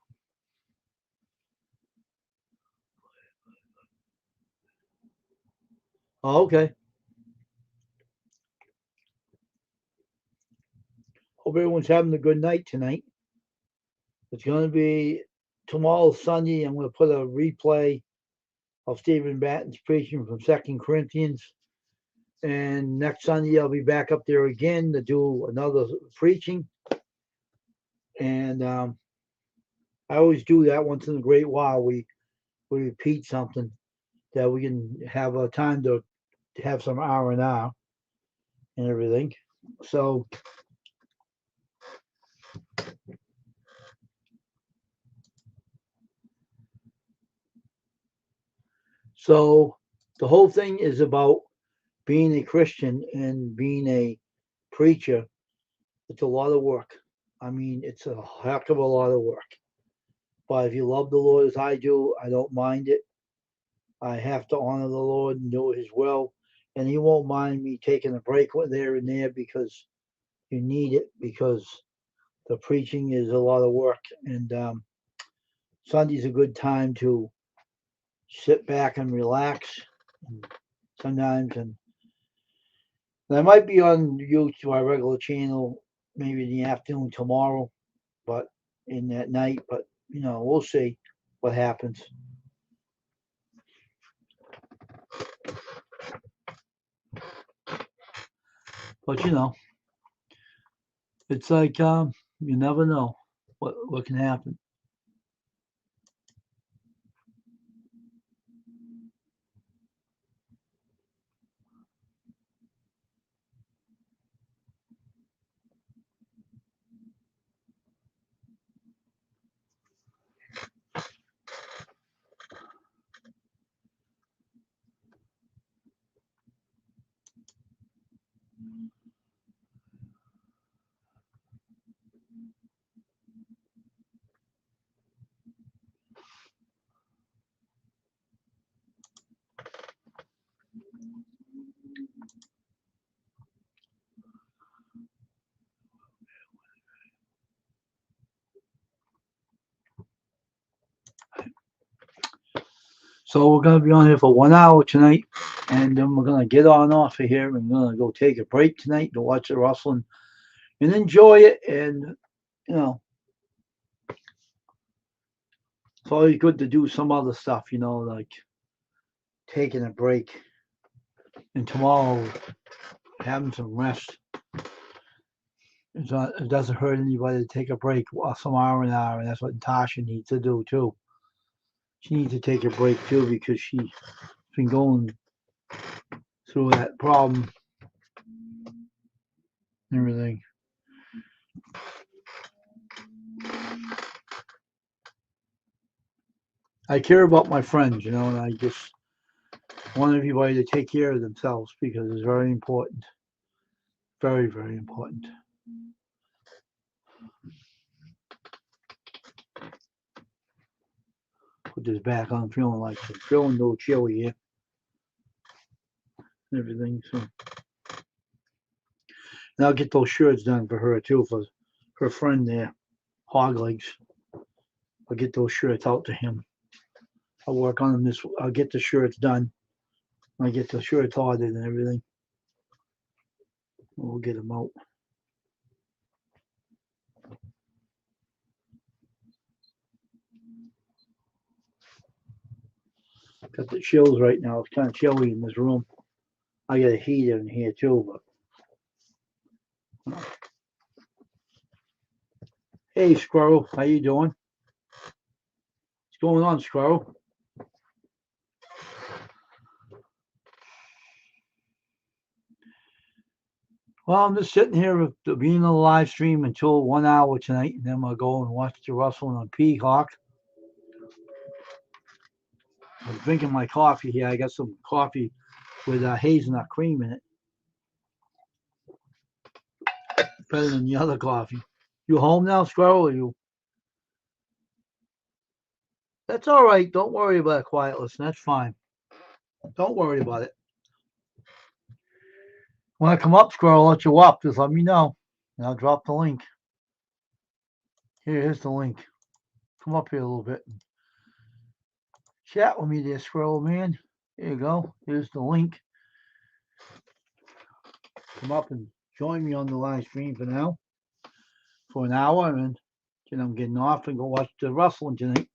Oh, okay. Hope everyone's having a good night tonight. It's going to be tomorrow, Sunday. I'm going to put a replay of Stephen Batten's preaching from 2 Corinthians. And next Sunday, I'll be back up there again to do another preaching. And I always do that once in a great while. We repeat something that we can have a time to have some R&R and everything. So the whole thing is about being a Christian and being a preacher. It's a lot of work. I mean, it's a heck of a lot of work. But if you love the Lord as I do, I don't mind it. I have to honor the Lord and do His will. And He won't mind me taking a break there and there because you need it, because the preaching is a lot of work. And Sunday's a good time to sit back and relax. And sometimes, and I might be on YouTube, our regular channel, maybe in the afternoon tomorrow. but in that night. But we'll see what happens. But it's like you never know what can happen. So we're gonna be on here for 1 hour tonight, and then we're gonna get on off of here. And we're gonna go take a break tonight to watch the wrestling and enjoy it. And it's always good to do some other stuff, like taking a break. And tomorrow, having some rest. It doesn't hurt anybody to take a break some hour and hour, and that's what Tasha needs to do too. She needs to take a break too because she's been going through that problem and everything. I care about my friends, and I just want everybody to take care of themselves because it's very important. Very, very important. Put this back on. I'm feeling a little chilly here and everything. So, and I'll get those shirts done for her too, for her friend there, Hog Legs. I'll get those shirts out to him. I'll work on them I'll get the shirts done. I get the shirts ordered and everything. We'll get them out. Got the chills right now. It's kind of chilly in this room. I got a heater in here too, but hey, Squirrel, how you doing? What's going on, Squirrel? Well, I'm just sitting here being on the live stream until 1 hour tonight, and then we'll go and watch the wrestling on Peacock. I'm drinking my coffee here. I got some coffee with hazelnut cream in it. Better than the other coffee. You home now, Squirrel, or you? That's all right. Don't worry about it, quiet listen. That's fine. Don't worry about it. When I come up, Squirrel, I'll let you up. Just let me know, and I'll drop the link. Here's the link. Come up here a little bit. Chat with me there, Squirrel Man. There you go. Here's the link. Come up and join me on the live stream for now, for an hour, and then I'm getting off and go watch the wrestling tonight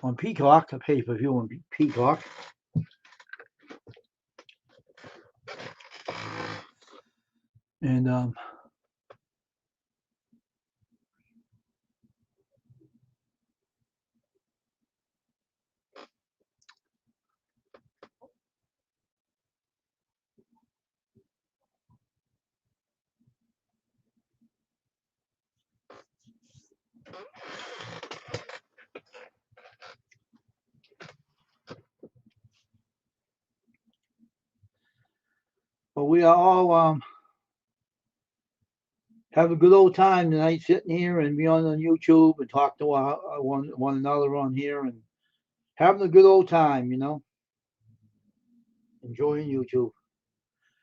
on Peacock. A pay-per-view on Peacock. And but we are all have a good old time tonight, sitting here and be on YouTube and talk to one another on here and having a good old time, enjoying YouTube.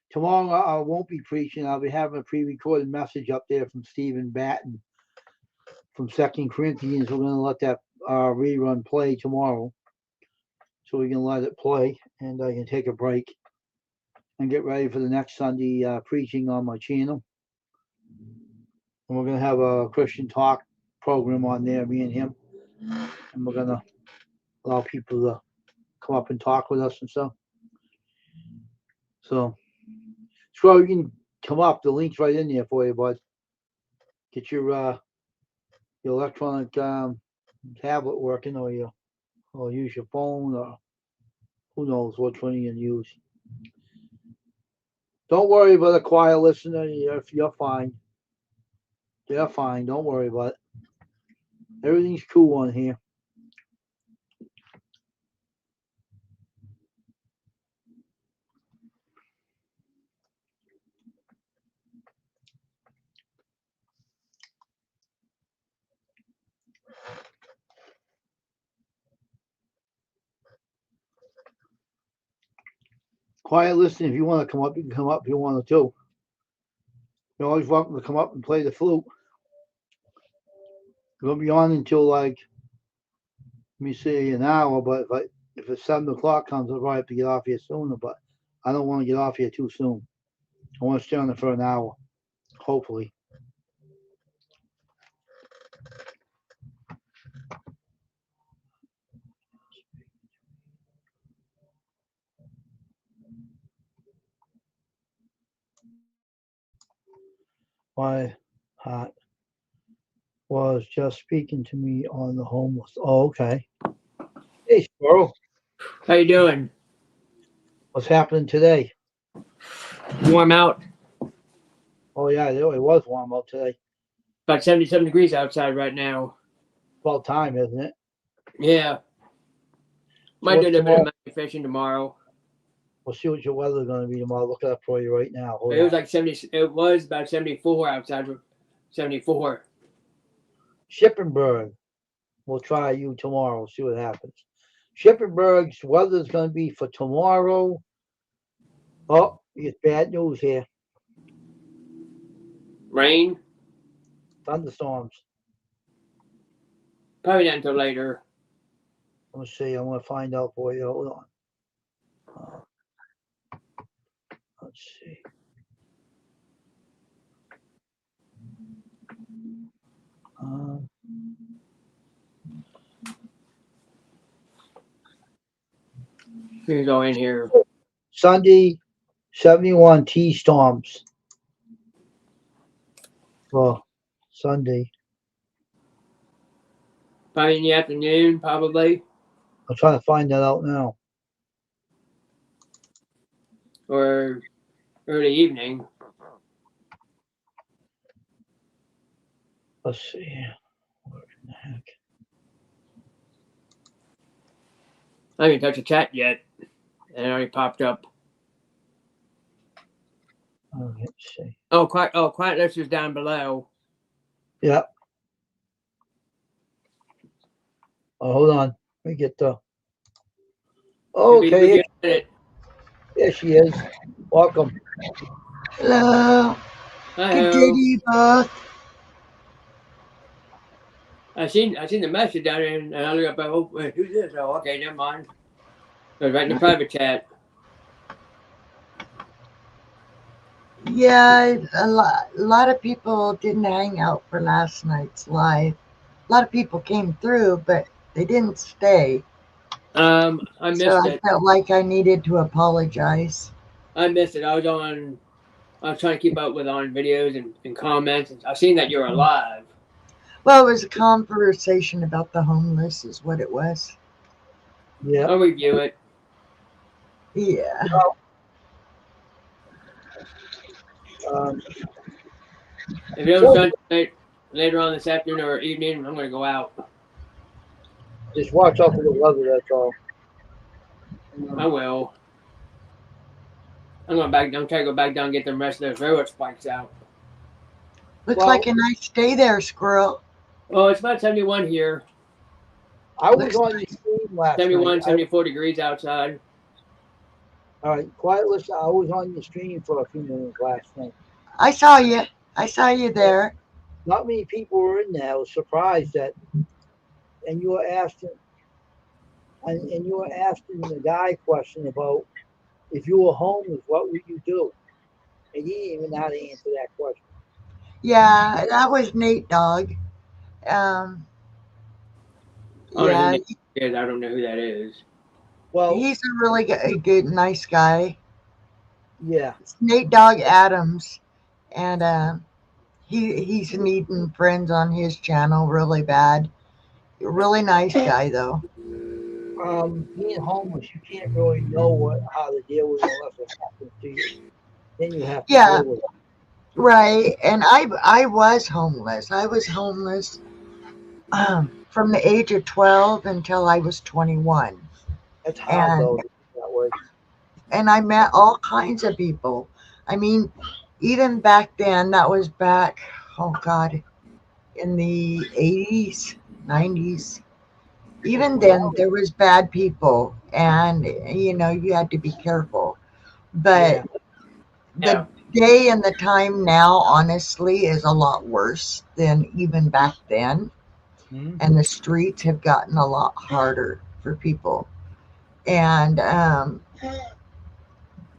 Tomorrow I won't be preaching. I'll be having a pre-recorded message up there from Stephen Batten from 2 Corinthians. We're going to let that rerun play tomorrow, so we can let it play, and I can take a break and get ready for the next Sunday preaching on my channel. And we're gonna have a Christian talk program on there, me and him, and we're gonna allow people to come up and talk with us and stuff. So, Scroll, you can come up. The link's right in there for you, bud. Get your electronic tablet working, or use your phone, or who knows which one you can use. Don't worry about a quiet listener. You're fine. They're fine. Don't worry about it. Everything's cool on here. Quiet listening. If you want to come up, you can come up if you want to. You're always welcome to come up and play the flute. We're gonna be on until like, let me see, an hour. But if it's 7 o'clock comes, I'll probably have to get off here sooner. But I don't want to get off here too soon. I want to stay on it for an hour, hopefully. My heart was just speaking to me on the homeless. Oh, okay. Hey, Squirrel. How you doing? What's happening today? Warm out. Oh, yeah, it was warm out today. About 77 degrees outside right now. About time, isn't it? Yeah. Might what's do a little bit tomorrow? of mountain fishing tomorrow. We'll see what your weather's going to be tomorrow. Look it up for you right now. Hold It was on. like 70. It was about 74 outside. 74. Shippensburg. We'll try you tomorrow. See what happens. Shippensburg's weather's going to be for tomorrow. Oh, it's bad news here. Rain. Thunderstorms. Probably not until later. Let's see. I'm going to find out for you. Hold on. Let's see. We can go in here. Sunday, 71 T-storms for Sunday. Probably in the afternoon, probably. I'm trying to find that out now. Or early evening. Let's see. Where in the heck? I haven't touched the chat yet. And it already popped up. Oh, let's see. Quiet listeners down below. Yeah. Oh, hold on. Let me get the. Okay, Give me a here she is. Welcome. Hello. minute. Good day to you both. I seen the message down there, and I look up. Oh, wait, who's this? Oh, okay, never mind. It was right in the private chat. Yeah, a lot of people didn't hang out for last night's live. A lot of people came through, but they didn't stay. I missed So I it. felt like I needed to apologize. I missed it. I was trying to keep up with on videos and comments. And I've seen that you're alive. Well, it was a conversation about the homeless is what it was. Yeah. I'll review it. Yeah. If it was done tonight, later on this afternoon or evening, I'm going to go out. Just watch out for the weather, that's all. I will. I'm trying to go back down and get the rest of those railroad spikes out. Looks like a nice day there, Squirrel. Oh, it's about 71 here. I was on your stream last 71, night. 74 degrees outside. All right, quiet listen. I was on your stream for a few minutes last night. I saw you. I saw you there. Not many people were in there. I was surprised that, and you were asking the guy question about if you were homeless, what would you do? And he didn't even know how to answer that question. Yeah, that was Nate Dogg. Um, I don't know who yeah, Nick is. I don't know who that is. Well, he's a really good, nice guy. yeah. It's Nate Dogg Adams, and he's needing friends on his channel really bad. Really nice guy though. Being homeless, you can't really know how to deal with it unless it happens to you. Then you have to Yeah, deal with it. right. And I was homeless. I was homeless from the age of 12 until I was 21. It's hard And though to be that way. I met all kinds of people. I mean, even back then, that was back, oh God, in the 80s, 90s. Even then, there was bad people, and you had to be careful. But Yeah. Yeah. the day and the time now, honestly, is a lot worse than even back then. Mhm. And the streets have gotten a lot harder for people. And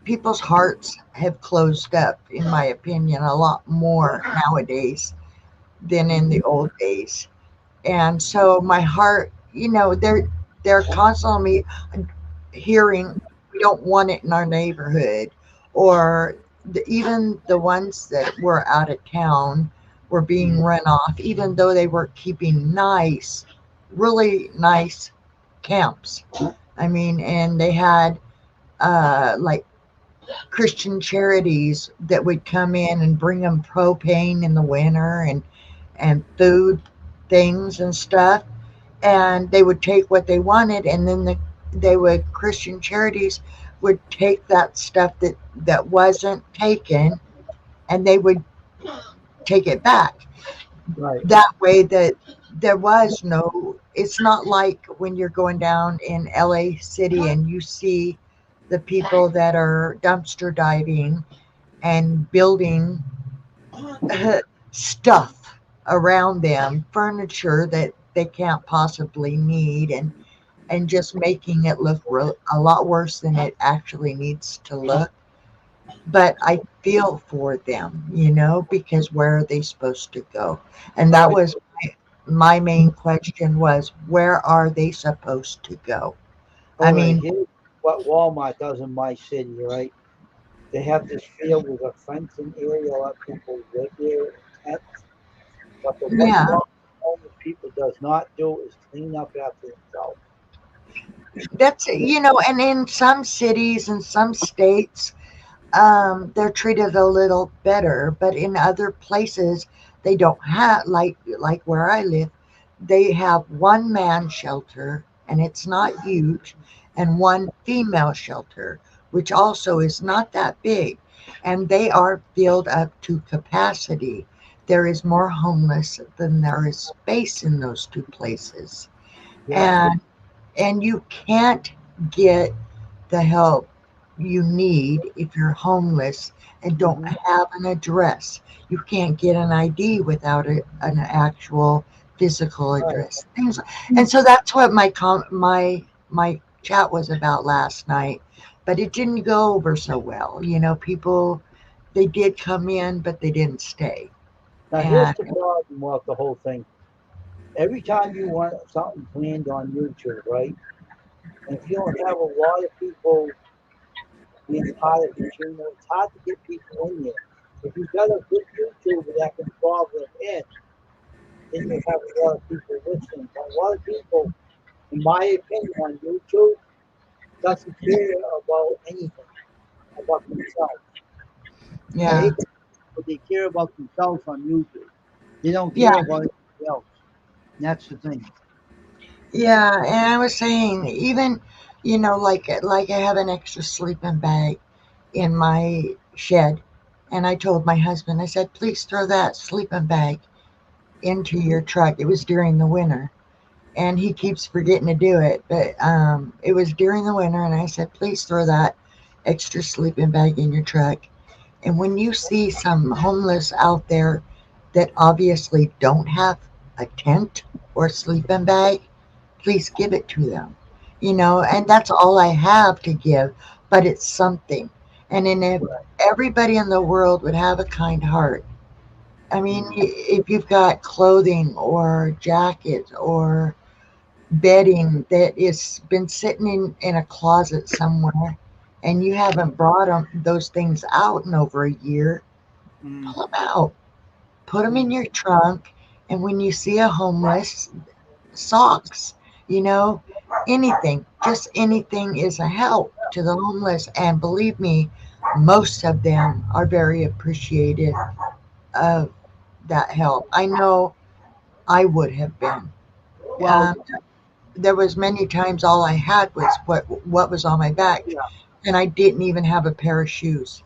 people's hearts have closed up, in my opinion, a lot more nowadays than in the old days. And so my heart, they're constantly hearing we don't want it in our neighborhood, or even the ones that were out of town were being run off, even though they were keeping nice, really nice camps. I mean, and they had like Christian charities that would come in and bring them propane in the winter and food things and stuff, and they would take what they wanted, and then they would Christian charities would take that stuff that wasn't taken, and they would take it back. Right. That way that there was no, it's not like when you're going down in LA City and you see the people that are dumpster diving and building stuff around them, furniture that they can't possibly need, and just making it look a lot worse than it actually needs to look. But I feel for them, because where are they supposed to go? And All that right. was my main question was, where are they supposed to go? I All right. mean, Here's what Walmart does in my city, right? They have this field with a fencing area, let people live there in tents. But the one yeah, problem homeless people does not do is clean up after themselves. that's, and in some cities and some states, they're treated a little better, but in other places they don't have, like where I live, they have one man shelter, and it's not huge, and one female shelter, which also is not that big, and they are filled up to capacity. There is more homeless than there is space in those two places, Yeah. and you can't get the help you need if you're homeless and don't Hmm. have an address. You can't get an ID without an actual physical Right. address. Things, and so that's what my chat was about last night. But it didn't go over so well. People, they did come in, but they didn't stay. Now here's And the problem with the whole thing. Every time you want something planned on YouTube, right? And if you don't have a lot of people being part of it, it's hard to get people in there. If you've got a good YouTuber that can draw them in, then you have a lot of people listening. But a lot of people, in my opinion, on YouTube doesn't care about anything about themselves. I yeah, hate that, but they care about themselves on YouTube. They don't yeah, care about anything else. And that's the thing. yeah. And I was saying, even like I have an extra sleeping bag in my shed. And I told my husband, I said, please throw that sleeping bag into your truck. It was during the winter. And he keeps forgetting to do it. But it was during the winter. And I said, please throw that extra sleeping bag in your truck. And when you see some homeless out there that obviously don't have a tent or sleeping bag, please give it to them. And that's all I have to give, but it's something. And then if everybody in the world would have a kind heart I mean, if you've got clothing or jackets or bedding that is been sitting in a closet somewhere and you haven't brought those things out in over a year, Mm. pull them out, put them in your trunk. And when you see a homeless, socks, you know, anything, just anything is a help to the homeless. And believe me, most of them are very appreciative of that help. I know I would have been. Well, Um, there was many times all I had was what was on my back, yeah, and I didn't even have a pair of shoes,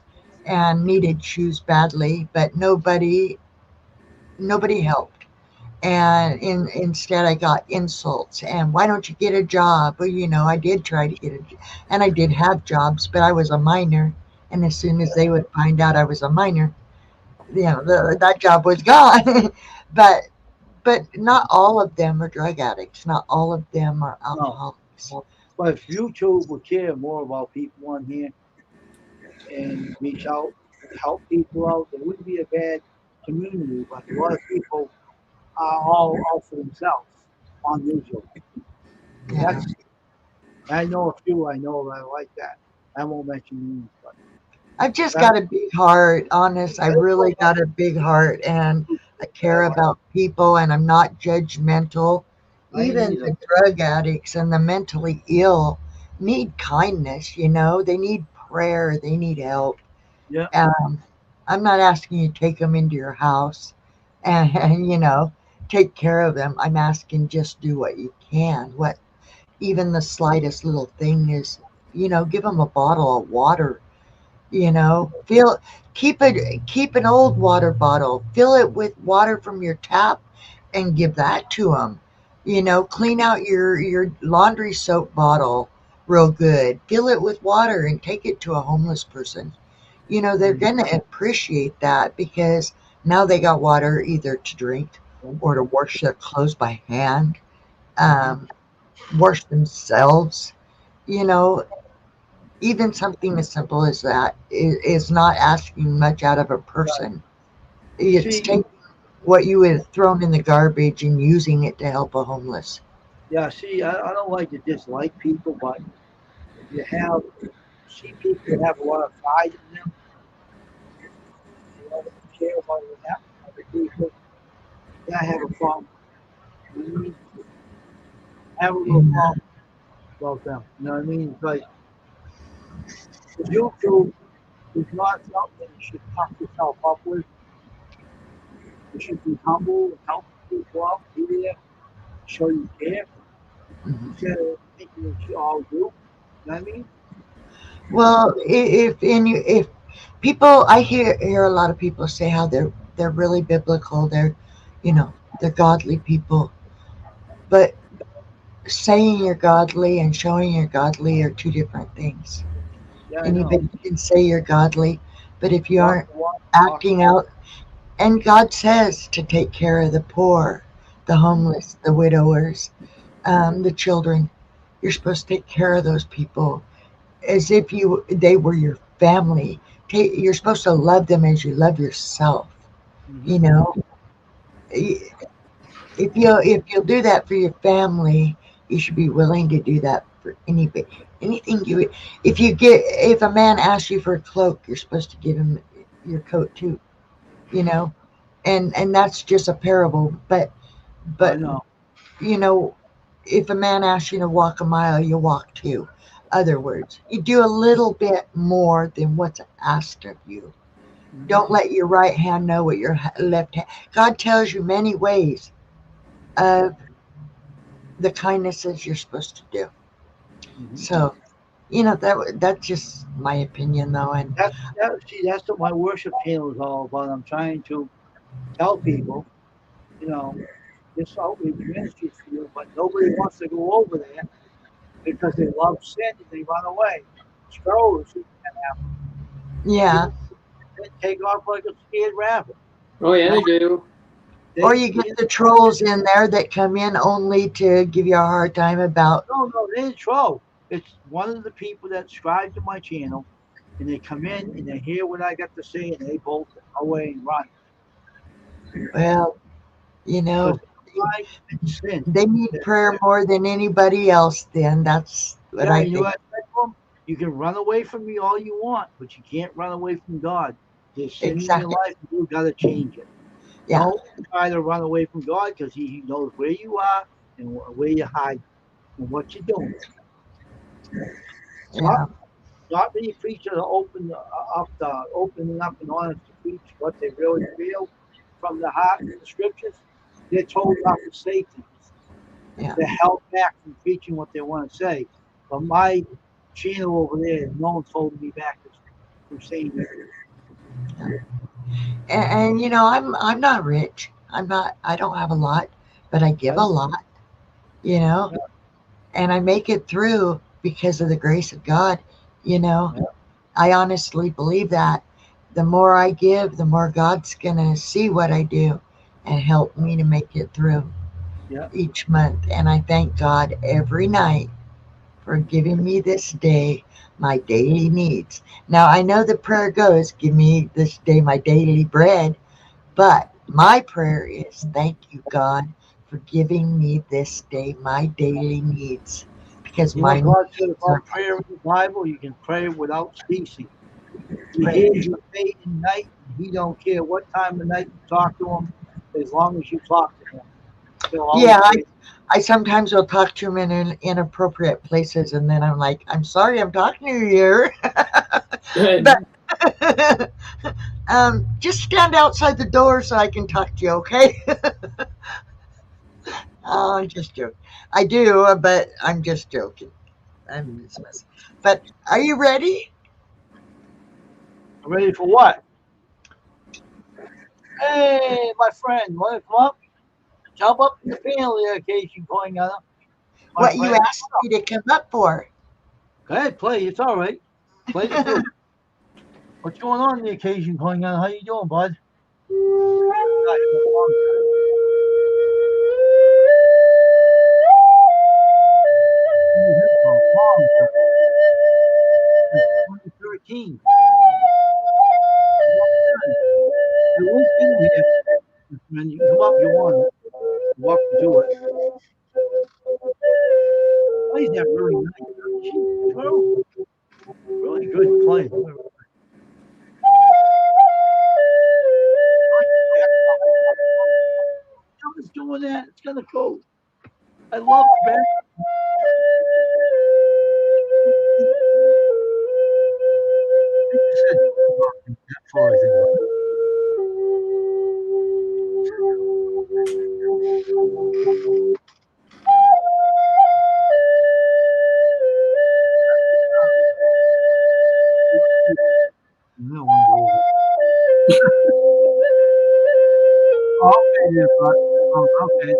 and needed shoes badly, but nobody helped. And instead I got insults and why don't you get a job? Well, I did try to get and I did have jobs, but I was a minor, and as soon as they would find out I was a minor, that job was gone. but not all of them are drug addicts, not all of them are no. alcoholics. But if you two would care more about people on here and reach out and help people out, it wouldn't be a bad community. But a lot of people are all out for themselves on usual. Yeah, That's I know a few I know that are like that. I won't mention names, but I've just that, got a big heart, honest. I really got a big heart, and I care about people, and I'm not judgmental. I ain't Even either. the drug addicts and the mentally ill need kindness, they need prayer, they need help. Yeah, um, I'm not asking you to take them into your house and take care of them. I'm asking just do what you can, what even the slightest little thing is. Give them a bottle of water. Fill keep an old water bottle, fill it with water from your tap, and give that to them. Clean out your laundry soap bottle real good, fill it with water, and take it to a homeless person. They're mm, going to appreciate that because now they got water either to drink or to wash their clothes by hand, mhm. um, wash themselves. You know, Even something as simple as that is not asking much out of a Right. person. It's See, taking what you would have thrown in the garbage and using it to help a homeless. yeah, see, I don't like to dislike people, but if you have see people that have a lot of pride in them, they don't care about what happens to other people. Yeah, I have a problem. You know what I mean? I have a little Yeah. problem about them. You know what I mean? It's like YouTube is not something you should puff yourself up with. You should be humble and help people out, be there, show you care, Mhm. instead of thinking that you all do. You know what I mean? Well, if people, I hear a lot of people say how they're really biblical. They're godly people, but saying you're godly and showing you're godly are two different things. Yeah, I know. Anybody can say you're godly, but if you Walk aren't the walk, talk the acting talk. out, and God says to take care of the poor, the homeless, the widowers, the children, you're supposed to take care of those people as if they were your family. You're supposed to love them as you love yourself. Mm-hmm. You know, if you'll do that for your family, you should be willing to do that for anybody. Anything if a man asks you for a cloak, you're supposed to give him your coat too. You know, and that's just a parable. I But know. you know, if a man asks you to walk a mile, you walk two. Other words, you do a little bit more than what's asked of you. Mm-hmm. Don't let your right hand know what your left hand. God tells you many ways of the kindnesses you're supposed to do. Mm-hmm. So, that's just my opinion, though. And See, that's what my worship channel is all about. I'm trying to tell people, you know, this outreach ministry for you, but nobody wants to go over there because they love sin and they run away. Strollers can happen. yeah, They take off like a scared rabbit. Oh yeah, or, they do. or They, you get you the trolls in there that come in only to give you a hard time about. no, they ain't troll. It's one of the people that subscribe to my channel, and they come in and they hear what I got to say, and they bolt away and run. Well, you know, Because pride and sin. they need prayer more than anybody else. Then that's what Yeah, I you know think. what I said to him? You can run away from me all you want, but you can't run away from God. There's sin in your Exactly. life, and you got to change it. Yeah. Don't try to run away from God because He knows where you are and where you hide and what you're doing. Not, Yeah. not many preachers are opening up and honest to preach what they really feel from the heart in the scriptures. They're told not to say things. Yeah. They're held back from preaching what they want to say. But my channel over there, no one's holding me back from saying anything. And I'm not rich. I'm not. I don't have a lot, but I give a lot. You know, Yeah, and I make it through because of the grace of God. You know, yeah, I honestly believe that. The more I give, the more God's gonna see what I do and help me to make it through yeah. each month. And I thank God every night for giving me this day my daily needs. Now I know the prayer goes, give me this day my daily bread, but my prayer is thank you, God, for giving me this day my daily needs because You know my what God said needs are about prayer in the Bible? You can pray without ceasing. He prayer. hears you day and night. He don't care what time of night you talk to him, as long as you talk to him. He'll always Yeah, hear you. I sometimes will talk to him in inappropriate places, and then I'm like, I'm sorry, I'm talking to you here, but just stand outside the door so I can talk to you, okay? Oh, I'm just joking. I do, but I'm just joking. I'm just messing. But are you ready? Ready for what? Hey, my friend, want to come up? Jump up in the panel there, Casey Poingana. My What you friend. asked me to come up for? Go ahead, play. It's all right. Play the flute. What's going on the occasion, Poingana? How you doing, bud? Gosh, been a long time. Been here for a long time. Since 2013. Long time. I linked in here, my friend. You can come up if you want. You're welcome to it. Plays that really nice, doesn't she? True. Really good playing. Someone's doing that. It's gonna go. I love the back. I just said before I think. No one goes. Oh, okay, there, bud. Oh, okay.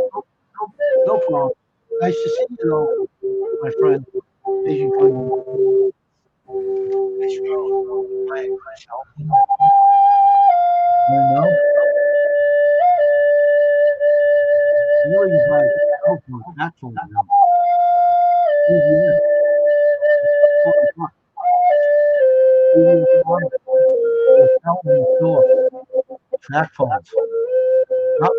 No problem. Nice to see you, though, my friend. Asian cousin. Nice girl, though. Playing myself. You know, really by cell phone, that phone now. Easy enough. Easy enough. They're selling in the store. Track phones. Not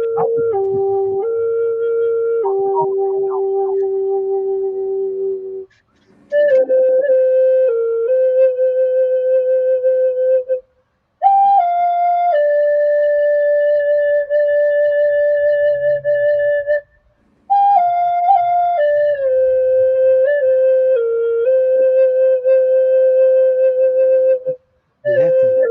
that thing.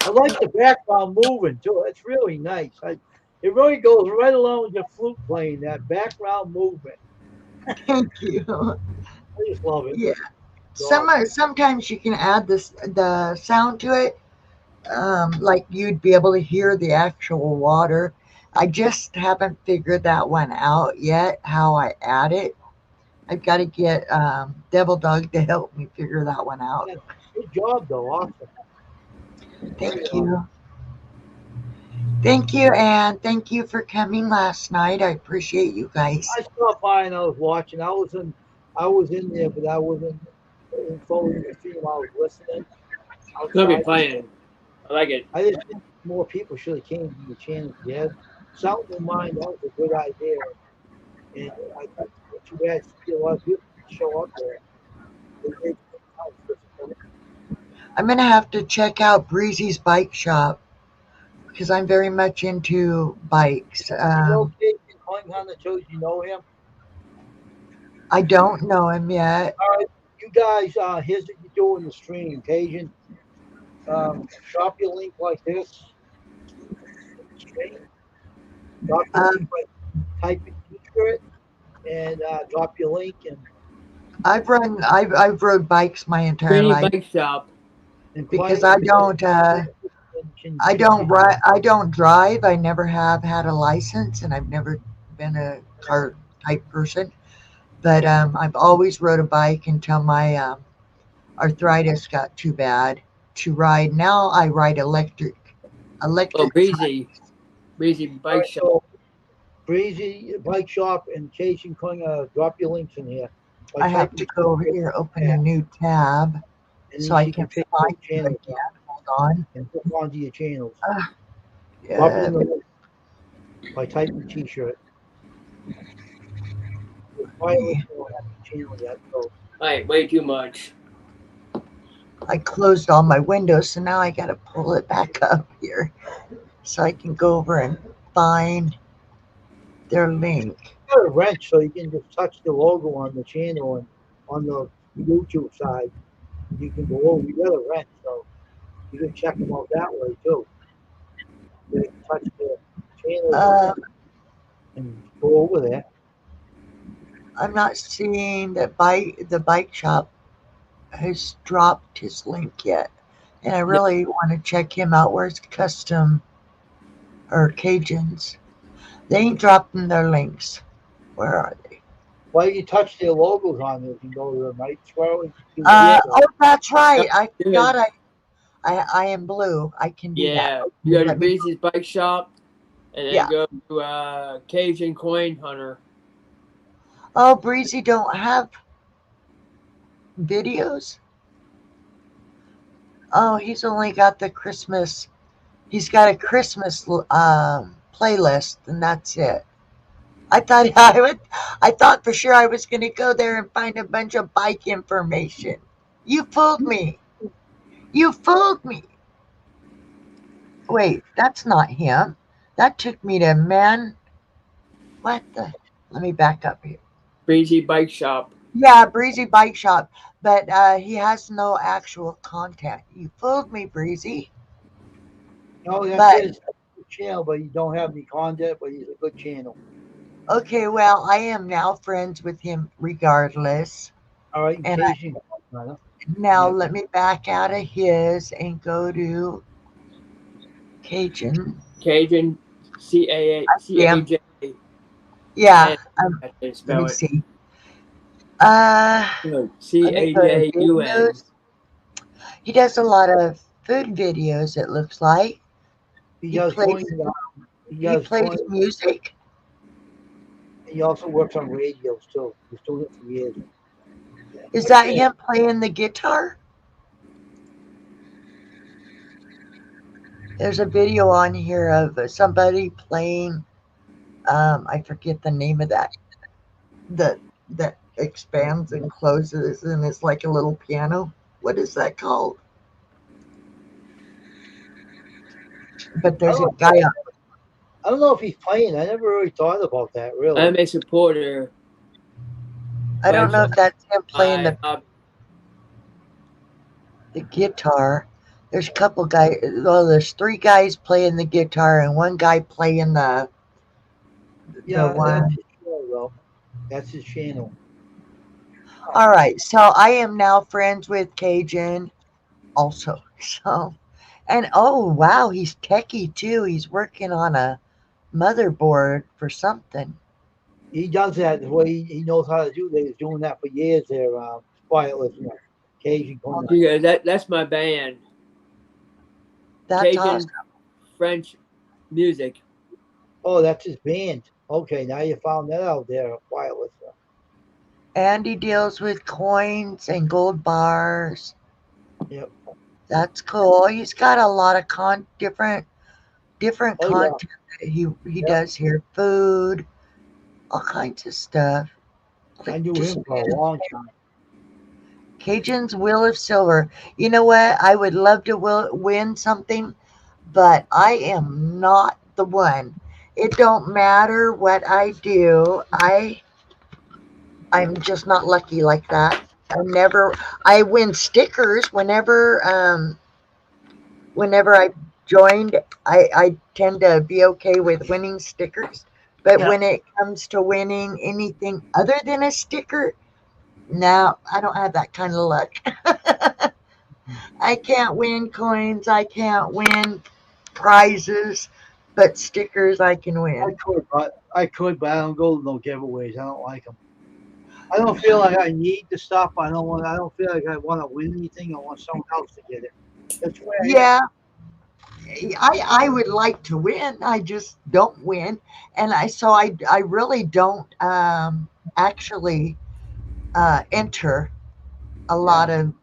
I like the background moving too. It's really nice. It really goes right along with your flute playing. That background movement. Thank you. I just love it. Yeah. Dog. Sometimes you can add the sound to it, like you'd be able to hear the actual water. I just haven't figured that one out yet. How I add it. I've got to get Devil Dog to help me figure that one out. Yeah, good job though. Awesome. Thank you. Thank you, and thank you for coming last night. I appreciate you guys. I stopped by and I was watching. I was in there, but I wasn't in front of the stream. I was listening It's gonna be outside. playing. I like it. I just think more people should have came to the channel. Yeah, something in mind. That was a good idea, and I think it's too bad to see a lot of people show up there. They take time for it. I'm gonna have to check out Breezy's bike shop because I'm very much into bikes. You know, Cajun Kling Hunter too. You know him. I don't know him yet. All right, you guys. Here's what you do in the stream, Cajun. Drop your link like this. Stream. Drop your link, type in T-shirt and drop your link I've rode bikes my entire Pretty life bike shop. and because play- I don't drive. I never have had a license, and I've never been a car type person. But I've always rode a bike until my arthritis got too bad to ride. Now I ride electric. Oh, Breezy bike shop. So, Breezy Bike Shop and Cajun Kling, drop your links in here. By I have typing to go over here, open a new tab, and so then I you can pick find your you channel again. Hold on. and hook onto your channels. Drop it in the link by typing T-shirt. Probably don't have the channel yet, so Like way too much. I closed all my windows, so now I got to pull it back up here so I can go over and find their link. you got a wrench so you can just touch the logo on the channel and on the YouTube side. You can go over. You got a wrench, so you can check them out that way too. You can touch the channel and go over there. I'm not seeing that the bike shop has dropped his link yet, and I really want to check him out. Where's Custom or Cajuns? They ain't dropping their links. Where are they? Well, you touch their logos on there. You can go to the right scroll. Oh, that's right. I forgot. I am blue. I can do that. Yeah, you go to Let me- Breezy's bike shop, and then Yeah. go to Cajun Coin Hunter. Oh, Breezy don't have videos. Oh, he's only got the Christmas. He's got a Christmas playlist, and that's it. I thought for sure I was going to go there and find a bunch of bike information. You fooled me. You fooled me. Wait, that's not him. That took me to What the? Let me back up here. Breezy bike shop. Yeah, Breezy Bike Shop, but he has no actual content. You fooled me, Breezy. No, But- that's his channel, but you don't have any content, but he's a good channel. Okay, well, I am now friends with him regardless. All right, And Cajun Kling Hunter. Now Yeah. let me back out of his and go to Cajun. Cajun CAJ. Yeah, That's how you let spell me it. see. CAJUN. He does a lot of food videos, it looks like. He He does plays- coin, he He does plays coin, music. he also works on radios too. He's doing it for years. Is that him playing the guitar? There's a video on here of somebody playing. I forget the name of that. That expands and closes, and it's like a little piano. What is that called? But there's a guy. I don't know if he's playing. I never really thought about that. Really, I'm a supporter. I don't know if that's him playing I, the guitar, There's a couple guys. Well, there's 3 guys playing the guitar and 1 guy playing the Yeah, that's one. his channel, though. That's his channel. All right, so I am now friends with Cajun also. So, and oh wow, he's techie too. He's working on a motherboard for something. He does that the way he knows how to do. They was doing that for years there. Quiet listener, Cajun Corner. Yeah, that's my band. That's Cajun awesome. French music. Oh, that's his band. Okay, now you found that out there. Quiet listener. And he deals with coins and gold bars. Yep. That's cool. He's got a lot of different Oh yeah. content that he Yep. does here. Food, all kinds of stuff. I Like knew just him for a long time. Cajun's Wheel of Silver. You know what? I would love to win something, but I am not the one. It don't matter what I do. I'm just not lucky like that. I win stickers whenever I joined. I tend to be okay with winning stickers. But Yeah. when it comes to winning anything other than a sticker, no, I don't have that kind of luck. I can't win coins. I can't win prizes, but stickers I can I win. could, but I don't go to no giveaways. I don't like them. I don't feel like I need the stuff. I don't feel like I want to win anything. I want someone else to get it. That's where I am. Yeah, I would like to win. I just don't win, and I really don't actually enter a lot of